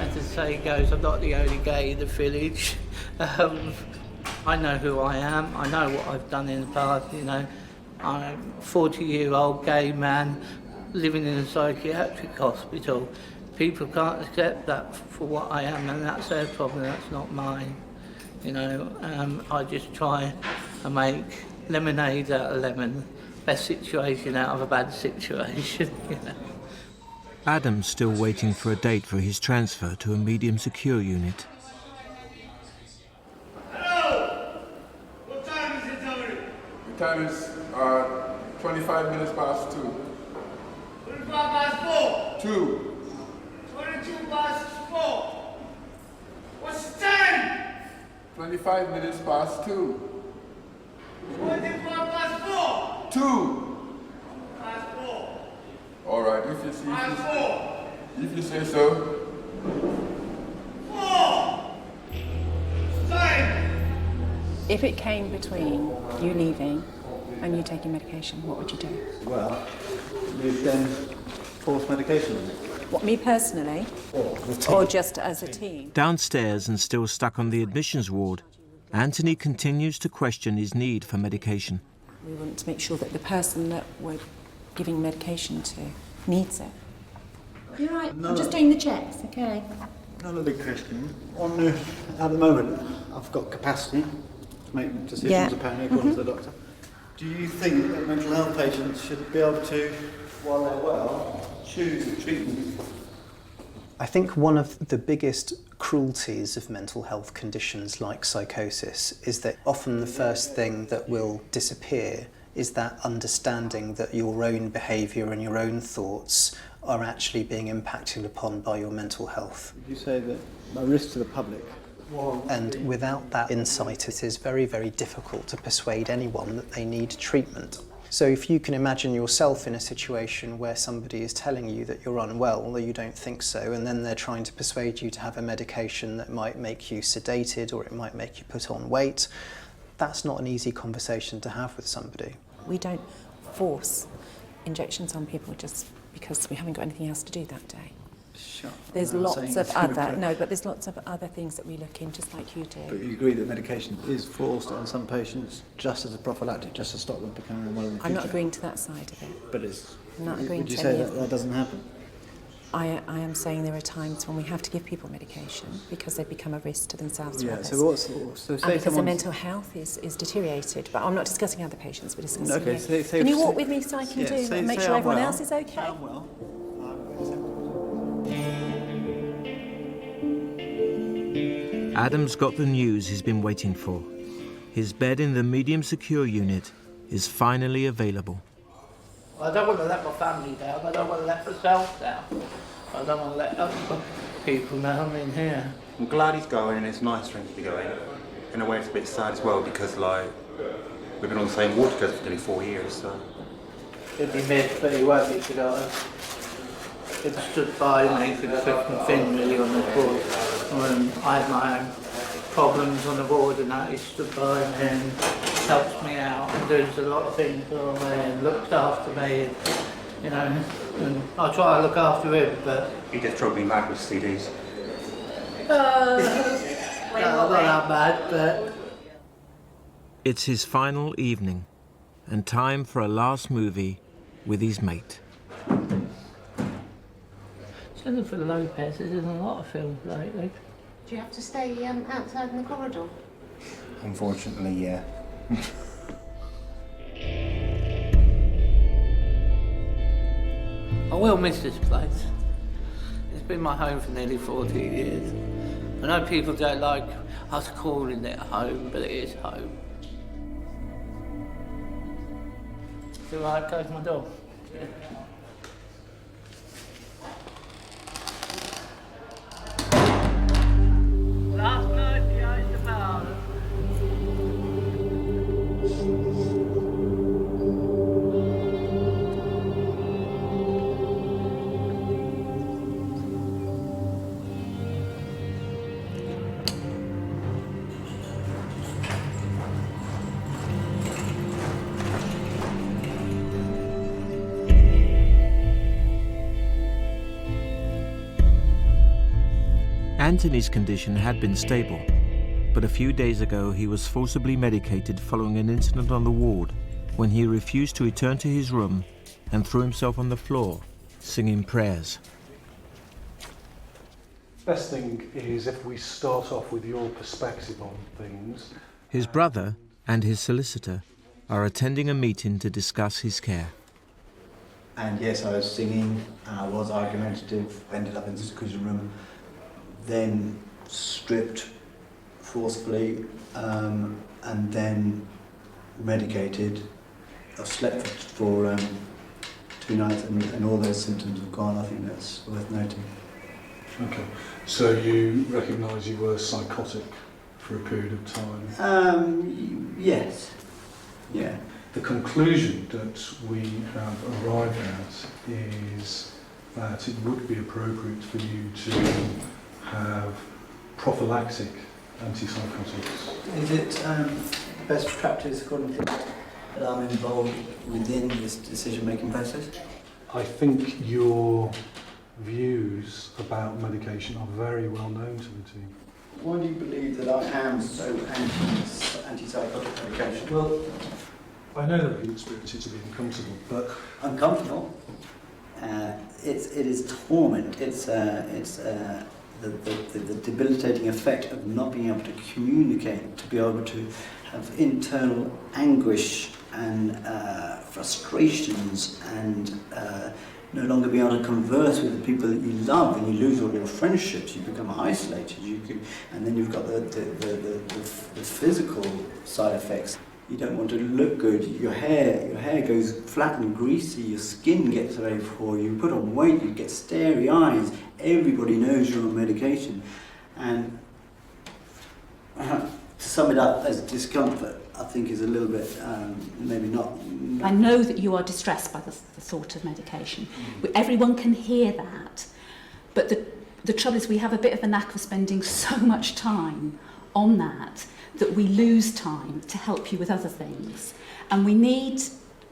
[SPEAKER 28] As the saying goes, I'm not the only gay in the village. I know who I am. I know what I've done in the past, you know. I'm a 40-year-old gay man living in a psychiatric hospital. People can't accept that for what I am, and that's their problem, that's not mine. You know, I just try and make lemonade out of lemon, best situation out of a bad situation, you know.
[SPEAKER 1] Adam's still waiting for a date for his transfer to a medium secure unit.
[SPEAKER 20] Hello! What time is it, Tony? The time is 25 minutes past 2. 25 past 4? 2. 22 past 4. What's the time? 25 minutes past 2. 25 past 4? 2. Past 4. All right, if you say so. 4. Time.
[SPEAKER 8] If it came between you leaving and you taking medication, what would you do?
[SPEAKER 9] Well, we'd then force medication.
[SPEAKER 8] What, me personally? Or just as a team?
[SPEAKER 1] Downstairs and still stuck on the admissions ward, Anthony continues to question his need for medication.
[SPEAKER 8] We want to make sure that the person that we're giving medication to needs it.
[SPEAKER 16] You're right, I'm just doing the checks, okay?
[SPEAKER 9] Another big question. At the moment, I've got capacity to make decisions, apparently, according to the doctor. Do you think that mental health patients should be able to, while they're well, choose treatment?
[SPEAKER 18] I think one of the biggest cruelties of mental health conditions like psychosis is that often the first thing that will disappear is that understanding that your own behaviour and your own thoughts are actually being impacted upon by your mental health.
[SPEAKER 9] Would you say that a risk to the public
[SPEAKER 18] And without that insight, it is very, very difficult to persuade anyone that they need treatment. So if you can imagine yourself in a situation where somebody is telling you that you're unwell, or you don't think so, and then they're trying to persuade you to have a medication that might make you sedated or it might make you put on weight, that's not an easy conversation to have with somebody.
[SPEAKER 8] We don't force injections on people just because we haven't got anything else to do that day.
[SPEAKER 9] Sure.
[SPEAKER 8] There's lots of other, but there's lots of other things that we look in, just like you do.
[SPEAKER 9] But you agree that medication is forced on some patients just as a prophylactic, just to stop them becoming unwell in the future?
[SPEAKER 8] I'm not agreeing to that side of it.
[SPEAKER 9] But it's...
[SPEAKER 8] I'm not agreeing
[SPEAKER 9] would you
[SPEAKER 8] to
[SPEAKER 9] say
[SPEAKER 8] any
[SPEAKER 9] that
[SPEAKER 8] of
[SPEAKER 9] that doesn't happen?
[SPEAKER 8] I am saying there are times when we have to give people medication because they become a risk to themselves or
[SPEAKER 9] Yeah,
[SPEAKER 8] others.
[SPEAKER 9] so say
[SPEAKER 8] and because their
[SPEAKER 9] someone's...
[SPEAKER 8] mental health is deteriorated. But I'm not discussing other patients, we're discussing
[SPEAKER 9] Okay,
[SPEAKER 8] you. Can you walk with me so I can make sure everyone else is okay?
[SPEAKER 9] I'm well.
[SPEAKER 1] Adam's got the news he's been waiting for. His bed in the medium secure unit is finally available.
[SPEAKER 28] I don't want to let my family down, I don't want to let myself down. I don't want to let other people down in here.
[SPEAKER 11] I'm glad he's going, and it's nice for him to be going. In a way, it's a bit sad as well because, like, we've been on the same ward together for nearly 4 years, so.
[SPEAKER 28] He'll be missed, but he won't be forgotten. He stood by me through the thick and thin, really, on the board. When I had my own problems on the board and that, he stood by me and helped me out and does a lot of things for me and looked after me, you know, and I try to look after him, but...
[SPEAKER 11] He just drove me mad with CDs.
[SPEAKER 28] No, not that bad, but...
[SPEAKER 1] It's his final evening and time for a last movie with his mate.
[SPEAKER 28] Jennifer Lopez is in a lot of films lately.
[SPEAKER 10] Do you have to stay outside in the corridor?
[SPEAKER 11] Unfortunately, yeah.
[SPEAKER 28] I will miss this place. It's been my home for nearly 40 years. I know people don't like us calling it home, but it is home. It's all right, close my door. Yeah. Last night behind the bar.
[SPEAKER 1] Anthony's condition had been stable, but a few days ago he was forcibly medicated following an incident on the ward when he refused to return to his room and threw himself on the floor, singing prayers.
[SPEAKER 12] Best thing is if we start off with your perspective on things.
[SPEAKER 1] His brother and his solicitor are attending a meeting to discuss his care.
[SPEAKER 9] And yes, I was singing, I was argumentative, ended up in the seclusion room, then stripped forcefully, and then medicated. I've slept for 2 nights and all those symptoms have gone. I think that's worth noting.
[SPEAKER 12] Okay, so you recognise you were psychotic for a period of time?
[SPEAKER 9] Yes. Yeah.
[SPEAKER 12] The conclusion that we have arrived at is that it would be appropriate for you to have prophylactic antipsychotics.
[SPEAKER 9] Is it best practice according to that I'm involved within this decision-making process?
[SPEAKER 12] I think your views about medication are very well known to the team.
[SPEAKER 9] Why do you believe that I am so anti-psychotic medication?
[SPEAKER 12] Well, I know that you experience it to be uncomfortable, but...
[SPEAKER 9] Uncomfortable? It is torment. It's the debilitating effect of not being able to communicate, to be able to have internal anguish and frustrations and no longer be able to converse with the people that you love. When you lose all your friendships, you become isolated. And then you've got the physical side effects. You don't want to look good. Your hair goes flat and greasy. Your skin gets very poor. You put on weight. You get starry eyes. Everybody knows you're on medication, and To sum it up as discomfort, I think is a little bit, maybe not.
[SPEAKER 16] I know that you are distressed by the thought of medication. Everyone can hear that, but the trouble is we have a bit of a knack of spending so much time on that we lose time to help you with other things. And we need,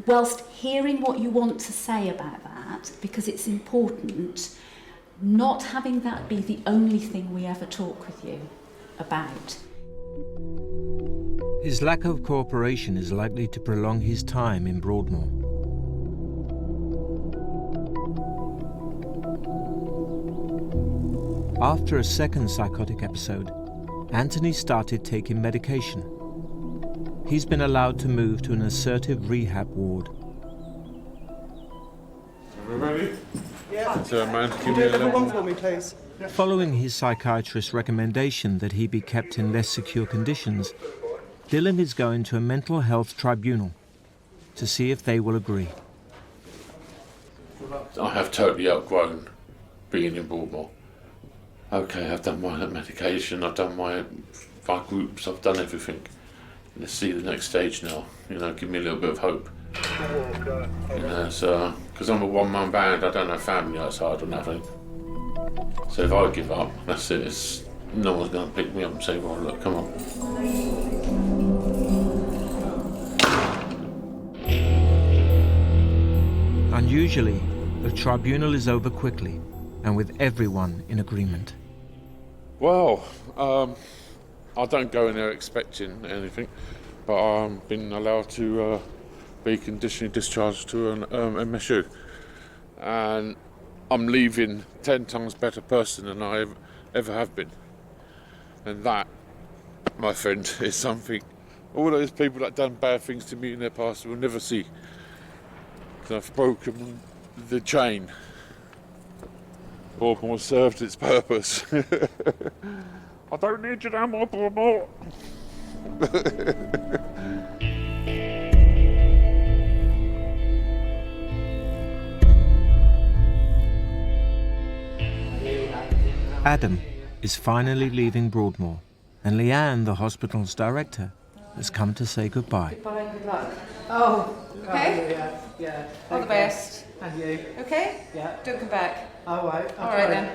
[SPEAKER 16] whilst hearing what you want to say about that, because it's important, not having that be the only thing we ever talk with you about.
[SPEAKER 1] His lack of cooperation is likely to prolong his time in Broadmoor. After a second psychotic episode, Anthony started taking medication. He's been allowed to move to an assertive rehab ward.
[SPEAKER 26] Are we ready?
[SPEAKER 3] Yeah.
[SPEAKER 26] So, man,
[SPEAKER 3] Can you do another one for me, please?
[SPEAKER 1] Following his psychiatrist's recommendation that he be kept in less secure conditions, Dylan is going to a mental health tribunal to see if they will agree.
[SPEAKER 26] I have totally outgrown being in Broadmoor. Okay, I've done my medication, I've done my groups, I've done everything. Let's see the next stage now, give me a little bit of hope. So, because I'm a one-man band, I don't have family outside or nothing. So if I give up, that's it. No one's going to pick me up and say, well, look, come on.
[SPEAKER 1] Unusually, the tribunal is over quickly and with everyone in agreement.
[SPEAKER 26] Well, I don't go in there expecting anything, but I've been allowed to be conditionally discharged to an MSU. And I'm leaving 10 times better person than I ever have been. And that, my friend, is something all those people that done bad things to me in their past will never see. Because I've broken the chain. Broadmoor served its purpose. I don't need you no more, Broadmoor.
[SPEAKER 1] Adam is finally leaving Broadmoor, and Leanne, the hospital's director, has come to say goodbye.
[SPEAKER 6] Goodbye and good luck. Oh, okay?
[SPEAKER 3] Yeah.
[SPEAKER 6] All the best.
[SPEAKER 3] And you?
[SPEAKER 6] Okay?
[SPEAKER 3] Yeah.
[SPEAKER 6] Don't come back.
[SPEAKER 3] All right.
[SPEAKER 6] All right then.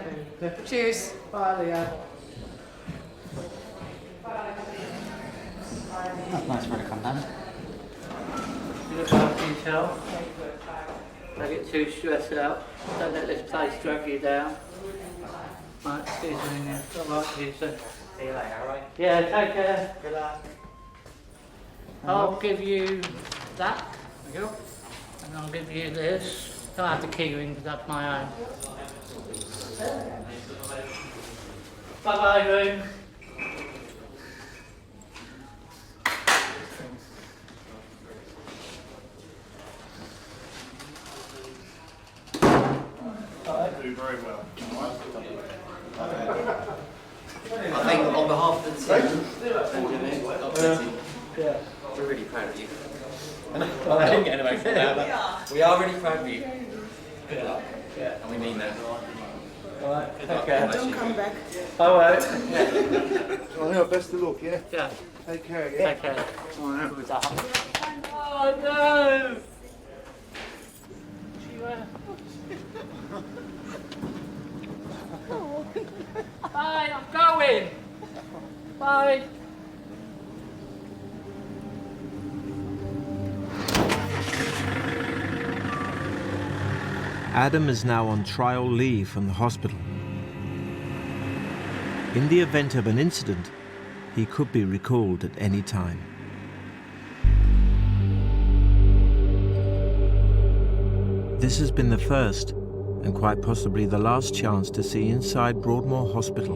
[SPEAKER 6] Cheers.
[SPEAKER 3] Bye, Leanne.
[SPEAKER 14] That's nice for her to come down.
[SPEAKER 28] You look after yourself. Don't get too stressed out. Don't let this place drag you down. Right, see you soon then. All right, see you soon.
[SPEAKER 14] See you later, alright?
[SPEAKER 28] Yeah, take care.
[SPEAKER 14] Good luck.
[SPEAKER 28] I'll give you that. Thank you. And I'll give you this. Don't have the key ring because that's my own. Bye-bye, room.
[SPEAKER 14] Do very well.
[SPEAKER 4] I think on behalf of the team, we're really proud of you.
[SPEAKER 14] Well, I didn't get an emotional now, but
[SPEAKER 4] we are really proud of you.
[SPEAKER 14] good luck. Yeah.
[SPEAKER 4] And we mean that.
[SPEAKER 28] Alright, take care.
[SPEAKER 3] Don't come back.
[SPEAKER 28] Alright.
[SPEAKER 3] Well, best of luck, yeah?
[SPEAKER 28] Yeah.
[SPEAKER 3] Take care, yeah?
[SPEAKER 28] Take care. Oh no! Bye, I'm going. Bye.
[SPEAKER 1] Adam is now on trial leave from the hospital. In the event of an incident, he could be recalled at any time. This has been the first, and quite possibly the last chance to see inside Broadmoor Hospital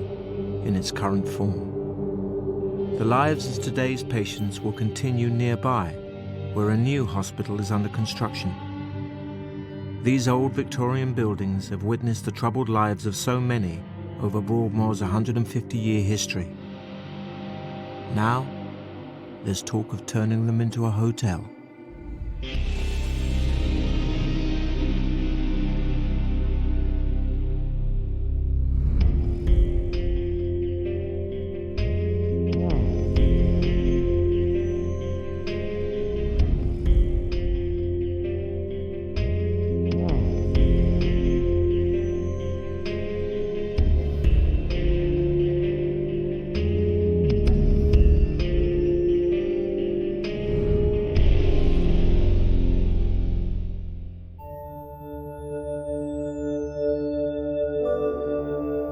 [SPEAKER 1] in its current form. The lives of today's patients will continue nearby, where a new hospital is under construction. These old Victorian buildings have witnessed the troubled lives of so many over Broadmoor's 150-year history. Now, there's talk of turning them into a hotel.